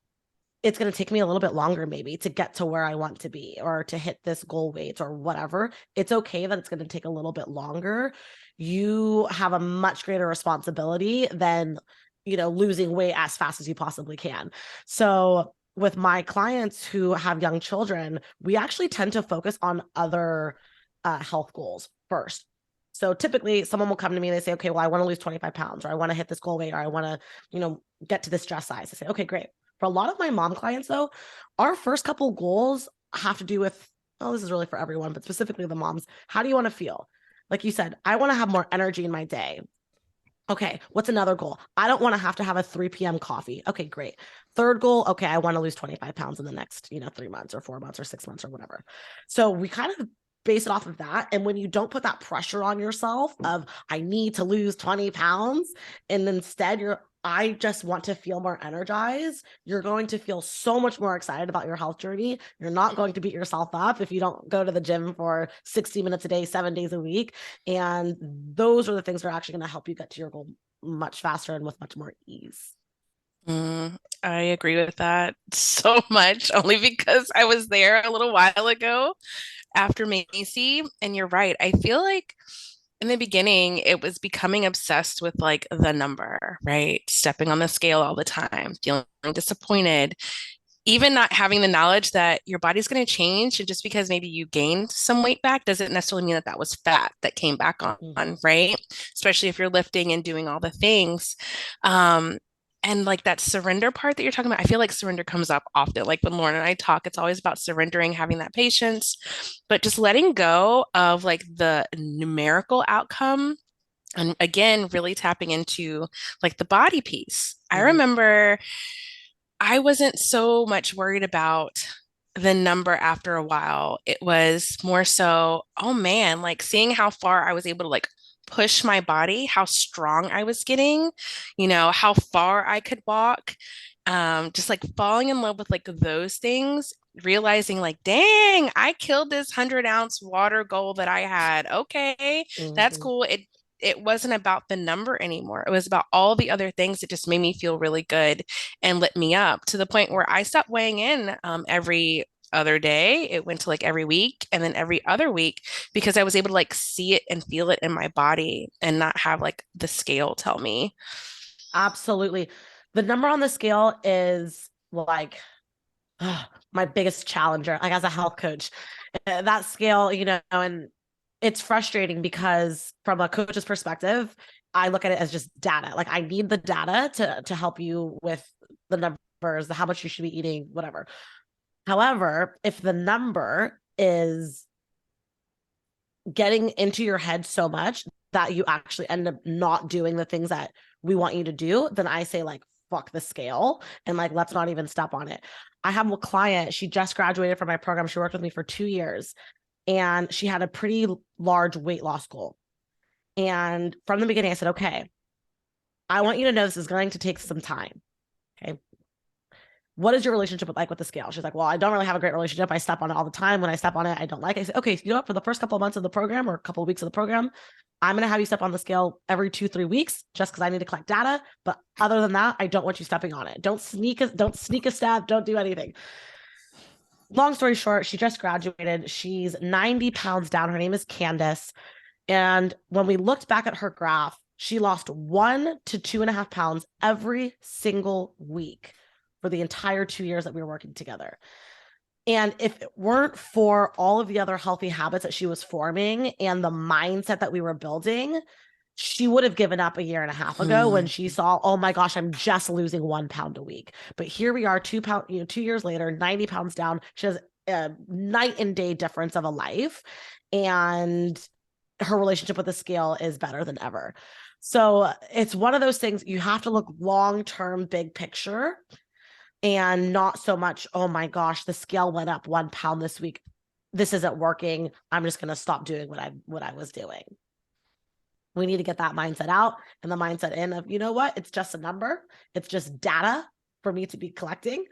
it's going to take me a little bit longer maybe to get to where I want to be or to hit this goal weight or whatever. It's okay that it's going to take a little bit longer. You have a much greater responsibility than, losing weight as fast as you possibly can. So with my clients who have young children, we actually tend to focus on other health goals first. So typically someone will come to me and they say, okay, well, I want to lose 25 pounds, or I want to hit this goal weight, or I want to, get to this dress size. I say, okay, great. For a lot of my mom clients, though, our first couple goals have to do with, oh, this is really for everyone, but specifically the moms. How do you want to feel? Like you said, I want to have more energy in my day. Okay, what's another goal? I don't want to have a 3 p.m. coffee. Okay, great. Third goal, okay, I want to lose 25 pounds in the next, 3 months or 4 months or 6 months or whatever. So we kind of base it off of that. And when you don't put that pressure on yourself of, I need to lose 20 pounds, and instead I just want to feel more energized, you're going to feel so much more excited about your health journey. You're not going to beat yourself up if you don't go to the gym for 60 minutes a day, 7 days a week. And those are the things that are actually going to help you get to your goal much faster and with much more ease. I agree with that so much, only because I was there a little while ago after Macy. And you're right. I feel like in the beginning, it was becoming obsessed with like the number, right? Stepping on the scale all the time, feeling disappointed. even not having the knowledge that your body's going to change, and just because maybe you gained some weight back doesn't necessarily mean that that was fat that came back on, Mhm. right? Especially if you're lifting and doing all the things. Um, and like that surrender part that you're talking about, I feel like surrender comes up often. Like when Lauren and I talk, it's always about surrendering, having that patience, but just letting go of like the numerical outcome. And again, really tapping into like the body piece. I Mhm. remember I wasn't so much worried about the number after a while. It was more so, oh man, like seeing how far I was able to like push my body, how strong I was getting, how far I could walk. Just like falling in love with like those things, realizing like, dang, I killed this 100-ounce water goal that I had. Okay, that's Mhm. cool. It wasn't about the number anymore. It was about all the other things that just made me feel really good and lit me up to the point where I stopped weighing in every other day. It went to like every week and then every other week because I was able to like see it and feel it in my body and not have like the scale tell me. Absolutely. The number on the scale is like my biggest challenger, like as a health coach. That scale, and it's frustrating because from a coach's perspective, I look at it as just data. Like I need the data to help you with the numbers, how much you should be eating, whatever. However, if the number is getting into your head so much that you actually end up not doing the things that we want you to do, then I say like, fuck the scale and like, let's not even step on it. I have a client, she just graduated from my program. She worked with me for 2 years and she had a pretty large weight loss goal. And from the beginning, I said, okay, I want you to know this is going to take some time. Okay. What is your relationship with the scale? She's like, well, I don't really have a great relationship. I step on it all the time. When I step on it, I don't like it. I say, okay, you know what? For the first couple of months of the program or a couple of weeks of the program, I'm going to have you step on the scale every 2-3 weeks just because I need to collect data. But other than that, I don't want you stepping on it. Don't sneak a step. Don't do anything. Long story short, she just graduated. She's 90 pounds down. Her name is Candace. And when we looked back at her graph, she lost 1 to 2.5 pounds every single week for the entire 2 years that we were working together. And if it weren't for all of the other healthy habits that she was forming and the mindset that we were building, she would have given up a year and a half ago when she saw, oh my gosh, I'm just losing 1 pound a week. But here we are, 2 pound, 2 years later, 90 pounds down. She has a night and day difference of a life. And her relationship with the scale is better than ever. So it's one of those things you have to look long term, big picture, and not so much, oh my gosh, the scale went up 1 pound this week. This isn't working. I'm just going to stop doing what I was doing. We need to get that mindset out and the mindset in of, you know what? It's just a number. It's just data for me to be collecting.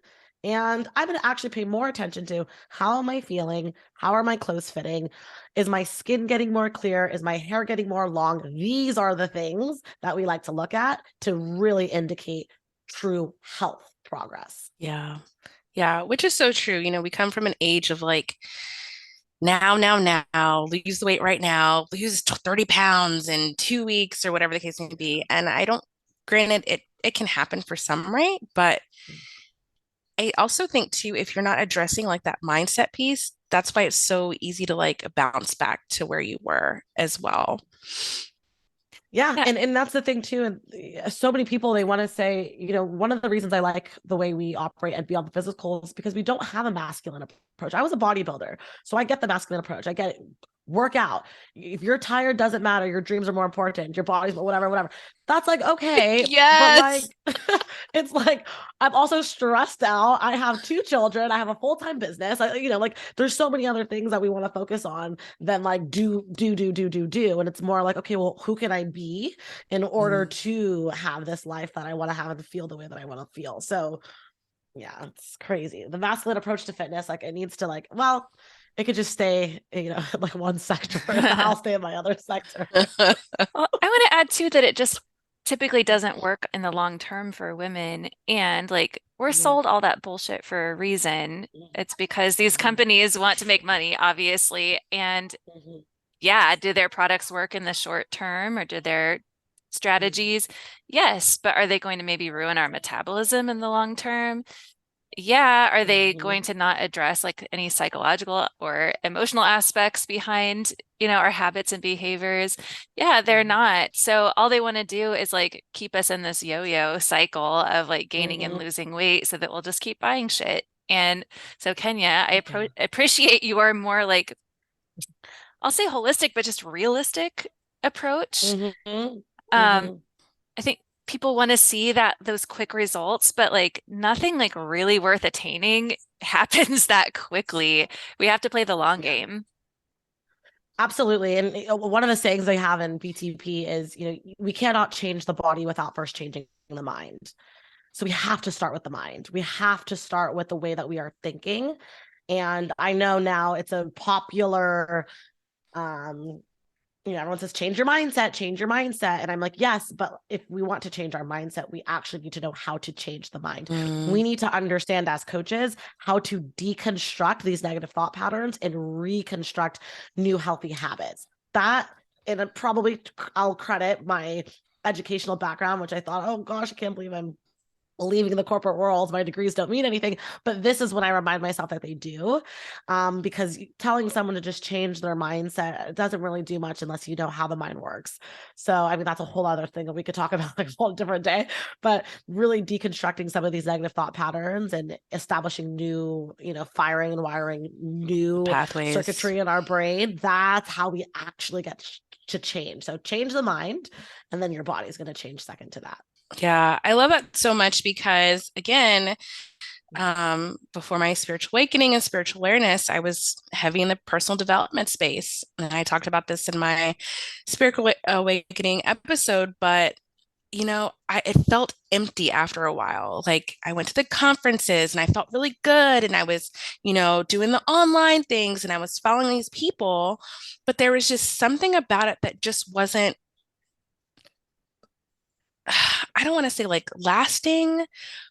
And I'm going to actually pay more attention to how am I feeling? How are my clothes fitting? Is my skin getting more clear? Is my hair getting more long? These are the things that we like to look at to really indicate true health progress. Yeah. Yeah, which is so true. We come from an age of like now, lose the weight right now, lose 30 pounds in 2 weeks or whatever the case may be. And I don't, granted, it can happen for some, right? But I also think too, if you're not addressing like that mindset piece, that's why it's so easy to like bounce back to where you were as well. Yeah, Yeah. and that's the thing too. And so many people they want to say, one of the reasons I like the way we operate at Beyond the Physical is because we don't have a masculine approach. I was a bodybuilder, so I get the masculine approach. I get it. Work out. If you're tired, doesn't matter. Your dreams are more important. Your body's whatever. That's like okay, but like Yes. it's like I'm also stressed out. I have 2 children. I have a full-time business. Like there's so many other things that we want to focus on than like do. And it's more like, okay, well, who can I be in order to have this life that I want to have and feel the way that I want to feel? So yeah, it's crazy. The masculine approach to fitness, like it needs to well, it could just stay, like one sector, and I'll stay in my other sector. Well, I want to add too that it just typically doesn't work in the long term for women. And like we're Mhm. sold all that bullshit for a reason. It's because these Mhm. companies want to make money, obviously. And Mhm. yeah, do their products work in the short term or do their Mhm. strategies? Yes, but are they going to maybe ruin our metabolism in the long term? Yeah, are they Mhm. going to not address like any psychological or emotional aspects behind, our habits and behaviors? Yeah, they're Mhm. not. So all they want to do is like keep us in this yo-yo cycle of like gaining and Mhm. losing weight so that we'll just keep buying shit. And so Kenya, I Yeah. appreciate your more like, I'll say holistic, but just realistic approach. Mhm. Um, Mhm. I think people want to see that those quick results, but like nothing like really worth attaining happens that quickly. We have to play the long Yeah. game. Absolutely. And one of the sayings they have in BTP is, we cannot change the body without first changing the mind. So we have to start with the mind. We have to start with the way that we are thinking. And I know now it's a popular um everyone says change your mindset, change your mindset. And I'm like, yes, but if we want to change our mindset, we actually need to know how to change the mind. Mm, We need to understand as coaches how to deconstruct these negative thought patterns and reconstruct new healthy habits. That, and probably I'll credit my educational background, which I thought, oh gosh, I can't believe I'm leaving the corporate world. My degrees don't mean anything, but this is when I remind myself that they do. Because telling someone to just change their mindset doesn't really do much unless you know how the mind works. So, I mean, that's a whole other thing that we could talk about like a whole different day, but really deconstructing some of these negative thought patterns and establishing new, firing and wiring the new pathways. circuitry in our brain. That's how we actually get to change. So change the mind, and then your body's going to change second to that. Yeah, I love that so much because, again, before my spiritual awakening and spiritual awareness, I was heavy in the personal development space. And I talked about this in my spiritual awakening episode, but it felt empty after a while. Like I went to the conferences and I felt really good. And I was, doing the online things and I was following these people, but there was just something about it that just wasn't, I don't want to say like lasting,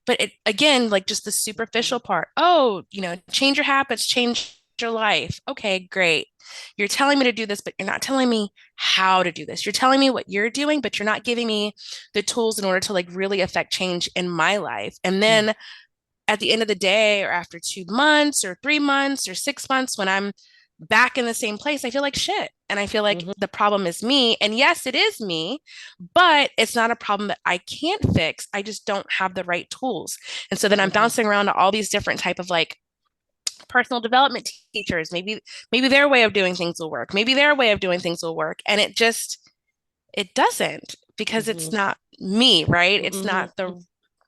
but it again, like just the superficial part. Oh, change your habits, change your life. Okay, great. You're telling me to do this, but you're not telling me how to do this. You're telling me what you're doing, but you're not giving me the tools in order to like really affect change in my life. And then at the end of the day, or after 2 months, or 3 months, or 6 months, when I'm back in the same place, I feel like shit. And I feel like Mm-hmm. the problem is me. And yes, it is me, but it's not a problem that I can't fix. I just don't have the right tools. And so then I'm Mm-hmm. bouncing around to all these different type of like personal development teachers. Maybe their way of doing things will work. Maybe their way of doing things will work. And it doesn't because it's Mm-hmm. not me, right? Mm-hmm.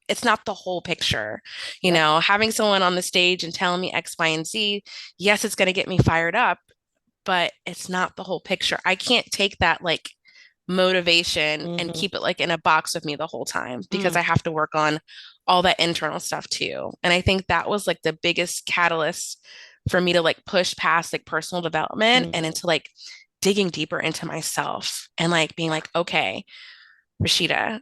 It's not the whole picture. Yep. Having someone on the stage and telling me X, Y, and Z, yes, it's going to get me fired up, but it's not the whole picture. I can't take that like motivation and Mm-hmm. keep it like in a box with me the whole time because Mm. I have to work on all that internal stuff too. And I think that was like the biggest catalyst for me to like push past like personal development and Mm-hmm. into like digging deeper into myself and like being like, okay, Rashida,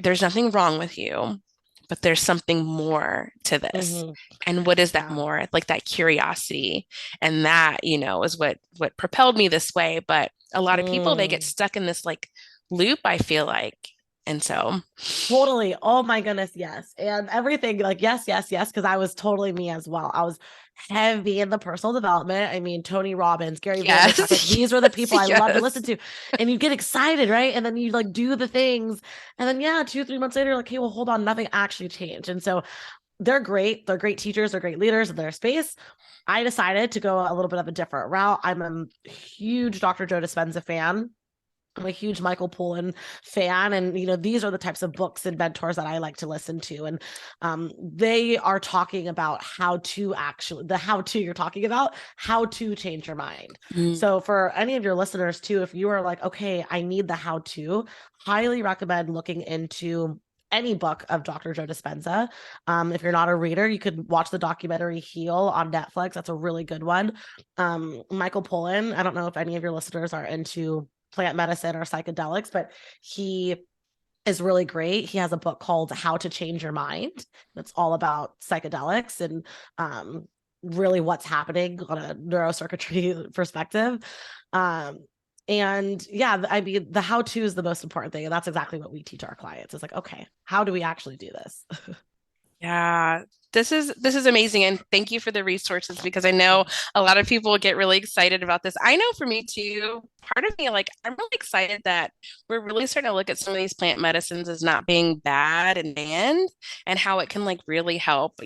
there's nothing wrong with you, but there's something more to this. Mm-hmm. And what is that Yeah. more? Like that curiosity. And that, is what propelled me this way. But a lot of people, they get Mm. stuck in this like loop, I feel like. And so, Totally. Oh my goodness, yes. And everything like yes, yes, yes, because I was totally me as well. I was heavy in the personal development. I mean, Tony Robbins, Gary Vaynerchuk, like yes, these were the people I yes, love to listen yes. to. And you get excited, right? And then you like do the things. And then yeah, 2, 3 months later, like, hey, well, hold on, nothing actually changed. And so they're great. They're great teachers, they're great leaders in their space. I decided to go a little bit of a different route. I'm a huge Dr. Joe Dispenza fan. I'm a huge Michael Pollan fan, and these are the types of books and mentors that I like to listen to. And they are talking about how to actually the how to you're talking about how to change your mind. Mm, So for any of your listeners too, if you are like, okay, I need the how to, highly recommend looking into any book of Dr. Joe Dispenza. If you're not a reader, you could watch the documentary Heal on Netflix. That's a really good one. Michael Pollan, I don't know if any of your listeners are into plant medicine or psychedelics, but he is really great. He has a book called How to Change Your Mind. It's all about psychedelics and really what's happening on a neurocircuitry perspective. Um, and yeah, I mean, the how to is the most important thing. And that's exactly what we teach our clients. It's like, okay, how do we actually do this? Yeah, this is amazing, and thank you for the resources because I know a lot of people get really excited about this. I know for me too, part of me like I'm really excited that we're really starting to look at some of these plant medicines as not being bad and banned and how it can like really help.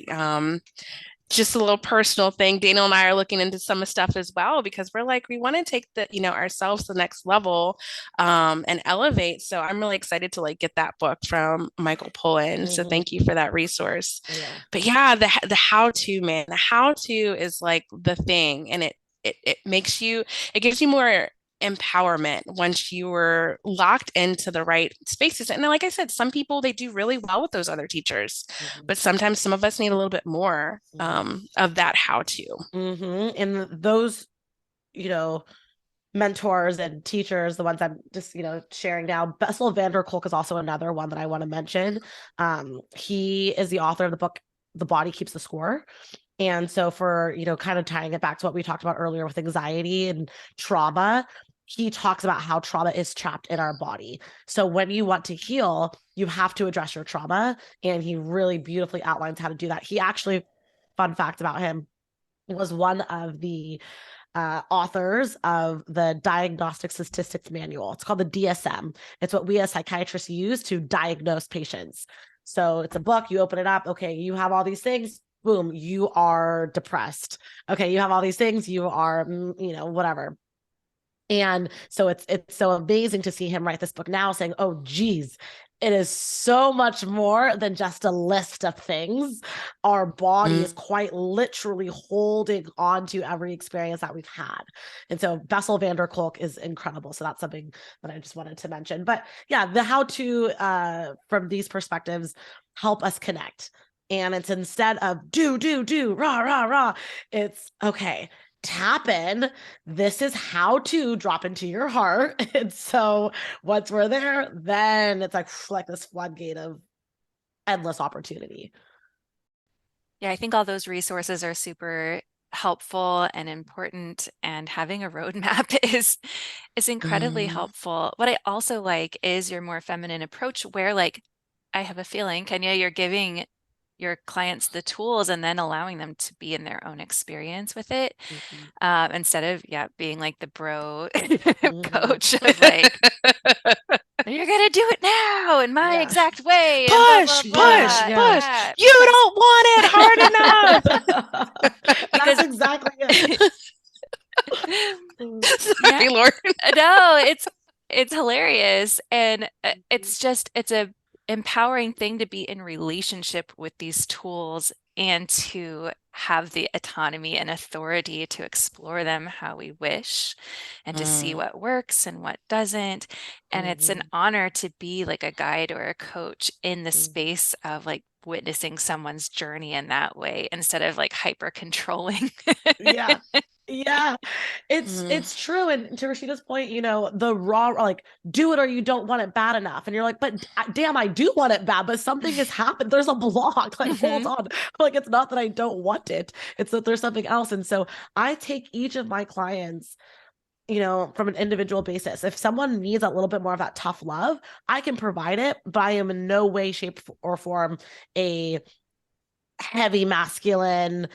Just a little personal thing. Daniel and I are looking into some stuff as well because we're like, we want to take the, ourselves to the next level and elevate. So I'm really excited to like get that book from Michael Pollan. So Mm-hmm. thank you for that resource. Yeah. But yeah, the how to, man, the how to is like the thing. And it makes you, it gives you more empowerment once you were locked into the right spaces. And like I said, some people they do really well with those other teachers, Mm-hmm. but sometimes some of us need a little bit more Mm-hmm. of that how to. Mm-hmm. And those, mentors and teachers, the ones I'm just, sharing now. Bessel van der Kolk is also another one that I want to mention. He is the author of the book, The Body Keeps the Score. And so for, kind of tying it back to what we talked about earlier with anxiety and trauma, he talks about how trauma is trapped in our body. So when you want to heal, you have to address your trauma. And he really beautifully outlines how to do that. He actually, fun fact about him, was one of the authors of the Diagnostic Statistics Manual. It's called the DSM. It's what we as psychiatrists use to diagnose patients. So it's a book, you open it up. Okay, you have all these things. Boom, you are depressed. Okay, you have all these things. You are, whatever. And so it's so amazing to see him write this book now saying, oh, geez, it is so much more than just a list of things. Our body is quite literally holding on to every experience that we've had. And so Bessel van der Kolk is incredible. So that's something that I just wanted to mention. But yeah, the how to from these perspectives help us connect. And it's instead of do, rah, rah, rah. It's okay, tap in. This is how to drop into your heart. And so once we're there, then it's like this floodgate of endless opportunity. Yeah, I think all those resources are super helpful and important, and having a roadmap is incredibly Mm, helpful. What I also like is your more feminine approach where like I have a feeling, Kenya, you're giving your clients the tools and then allowing them to be in their own experience with it. Mhm. Instead of, yeah, being like the bro Mhm. coach of like, you're gonna do it now in my Yeah. exact way and blah, blah, push, Yeah. push, blah. Yeah. push. Yeah, You don't want it hard enough. That's because exactly it. yeah, Sorry, Lauren. no, it's hilarious. And it's just, it's a empowering thing to be in relationship with these tools and to have the autonomy and authority to explore them how we wish and to see Mm, what works and what doesn't. And it's an Mhm. honor to be like a guide or a coach in the Mhm. space of like witnessing someone's journey in that way instead of like hyper controlling. Yeah. Yeah. It's mm, it's true. And to Rashida's point, the raw, like, do it or you don't want it bad enough. And you're like, but damn, I do want it bad, but something has happened. There's a block. Like, hold Mhm. on. Like, it's not that I don't want it. It's that there's something else. And so I take each of my clients, from an individual basis. If someone needs a little bit more of that tough love, I can provide it, but I am in no way, shape, or form a heavy masculine,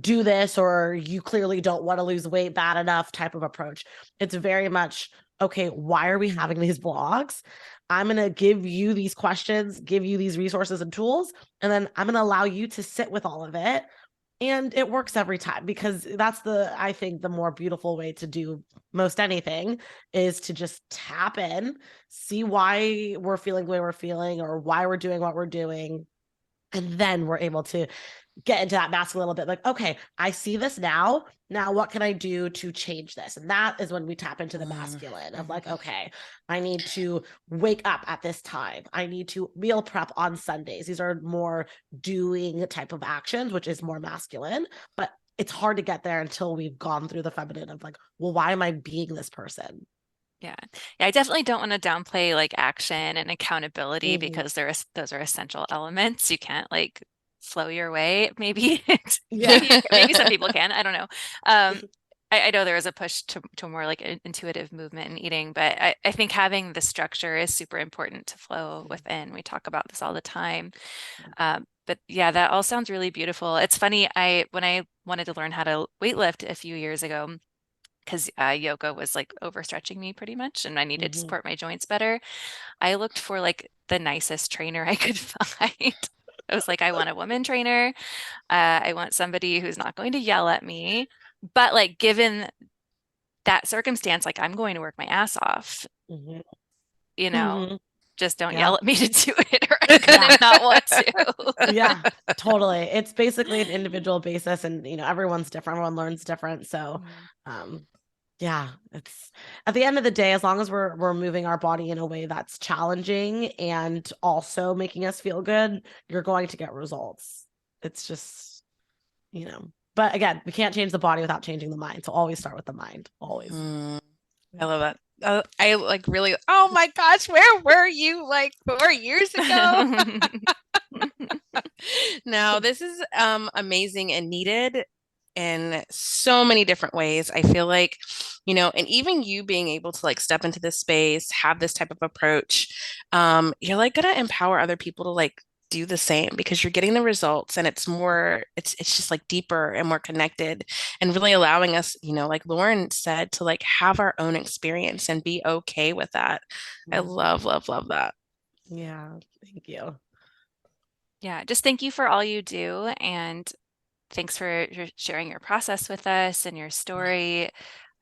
do this or you clearly don't want to lose weight bad enough type of approach. It's very much, okay, why are we having these blogs? I'm going to give you these questions, give you these resources and tools, and then I'm going to allow you to sit with all of it. And it works every time because that's I think the more beautiful way to do most anything is to just tap in, see why we're feeling the way we're feeling or why we're doing what we're doing, and then we're able to get into that mask a little bit like, okay, I see this now. Now, what can I do to change this? And that is when we tap into the mm, masculine of like, mm, okay, I need to wake up at this time. I need to meal prep on Sundays. These are more doing type of actions, which is more masculine, but it's hard to get there until we've gone through the feminine of like, well, why am I being this person? Yeah. Yeah, I definitely don't want to downplay like action and accountability Mhm. because those are essential elements. You can't like flow your way. Maybe Yeah. maybe some people can. I don't know. I know there is a push to more like intuitive movement and eating, but I think having the structure is super important to flow within. We talk about this all the time. But yeah, that all sounds really beautiful. It's funny, when I wanted to learn how to weightlift a few years ago, because yoga was like overstretching me pretty much, and I needed to Mhm. support my joints better. I looked for like the nicest trainer I could find. I was like, I want a woman trainer. I want somebody who's not going to yell at me. But like, given that circumstance, like I'm going to work my ass off, Mhm. you know, Mhm. just don't Yeah. yell at me to do it, or I'm Yeah. gonna not want to. Yeah, totally. It's basically an individual basis, and everyone's different. Everyone learns different. So, Mm. um, yeah, it's at the end of the day, as long as we're moving our body in a way that's challenging and also making us feel good, you're going to get results. It's just, but again, we can't change the body without changing the mind. So always start with the mind. Always. Mm, I love that. I like really, oh my gosh, where were you like 4 years ago? No, this is amazing and needed in so many different ways. I feel like, and even you being able to like step into this space, have this type of approach, you're like gonna empower other people to like do the same because you're getting the results and it's just like deeper and more connected and really allowing us, like Lauren said, to like have our own experience and be okay with that. I love, love, love that. Yeah, thank you. Yeah, just thank you for all you do, and thanks for sharing your process with us and your story.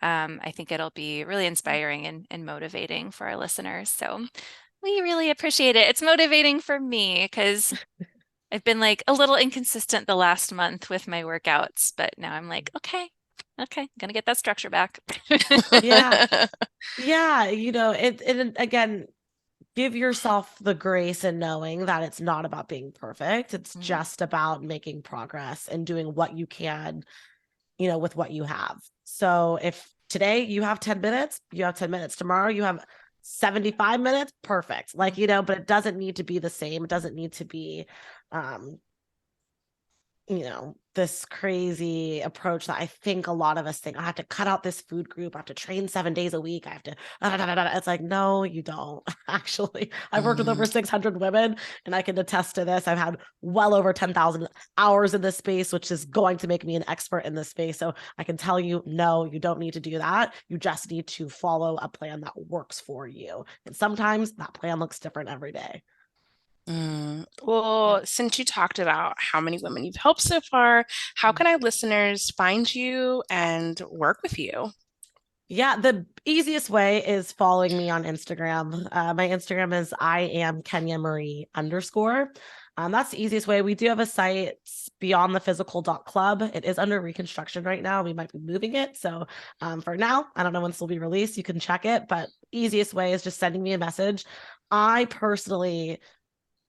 I think it'll be really inspiring and motivating for our listeners. So we really appreciate it. It's motivating for me because I've been like a little inconsistent the last month with my workouts, but now I'm like, okay, gonna get that structure back. Yeah. Yeah, it again, give yourself the grace and knowing that it's not about being perfect. It's Mm, just about making progress and doing what you can, with what you have. So if today you have 10 minutes, you have 10 minutes. Tomorrow you have 75 minutes, perfect. Like, but it doesn't need to be the same. It doesn't need to be um this crazy approach that I think a lot of us think I have to cut out this food group. I have to train 7 days a week. I have to, it's like, no, you don't. Actually, I've worked with over Mm, 600 women and I can attest to this. I've had well over 10,000 hours in this space, which is going to make me an expert in this space. So I can tell you, no, you don't need to do that. You just need to follow a plan that works for you. And sometimes that plan looks different every day. Well, since you talked about how many women you've helped so far, how Yeah. can our listeners find you and work with you? Yeah, the easiest way is following me on Instagram. My Instagram is iamkenyamarie_. That's the easiest way. We do have a site, beyondthephysical.club. It is under reconstruction right now. We might be moving it. So for now, I don't know when this will be released. You can check it, but easiest way is just sending me a message. I personally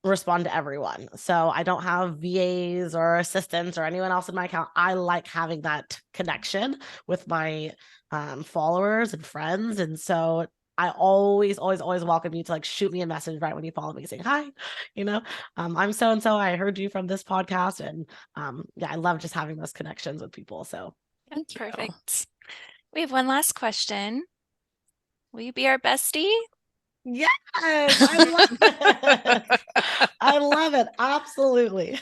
respond to everyone. So I don't have VAs or assistants or anyone else in my account. I like having that connection with my followers and friends. And so I always, always, always welcome you to like shoot me a message right when you follow me saying, hi, I'm so and so. I heard you from this podcast. And yeah, I love just having those connections with people. So Thank you. perfect. We have one last question. Will you be our bestie? yes, I love it. I love it. Absolutely.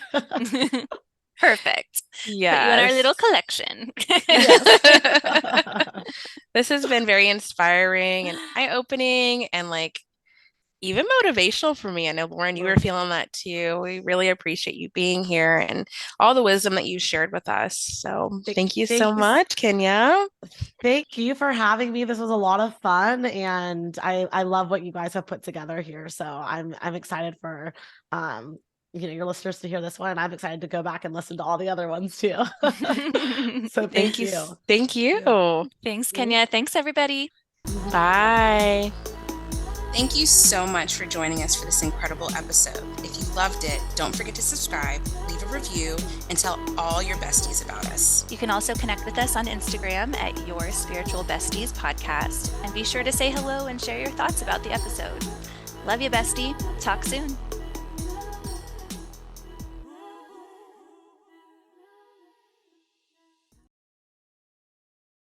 Perfect. Put you in our little Yes. collection. Yes. This has been very inspiring and eye-opening and like even motivational for me. I know, Lauren, you were feeling that too. We really appreciate you being here and all the wisdom that you shared with us. So thank you Thank so you. much, Kenya. Thank you for having me. This was a lot of fun, and I love what you guys have put together here. So I'm excited for your listeners to hear this one. I'm excited to go back and listen to all the other ones too. So Thank thank you. you. Thank you. Yeah. Thanks, Kenya. Thanks, everybody. Bye. Thank you so much for joining us for this incredible episode. If you loved it, don't forget to subscribe, leave a review, and tell all your besties about us. You can also connect with us on Instagram at yourspiritualbestiespodcast, and be sure to say hello and share your thoughts about the episode. Love you, bestie. Talk soon.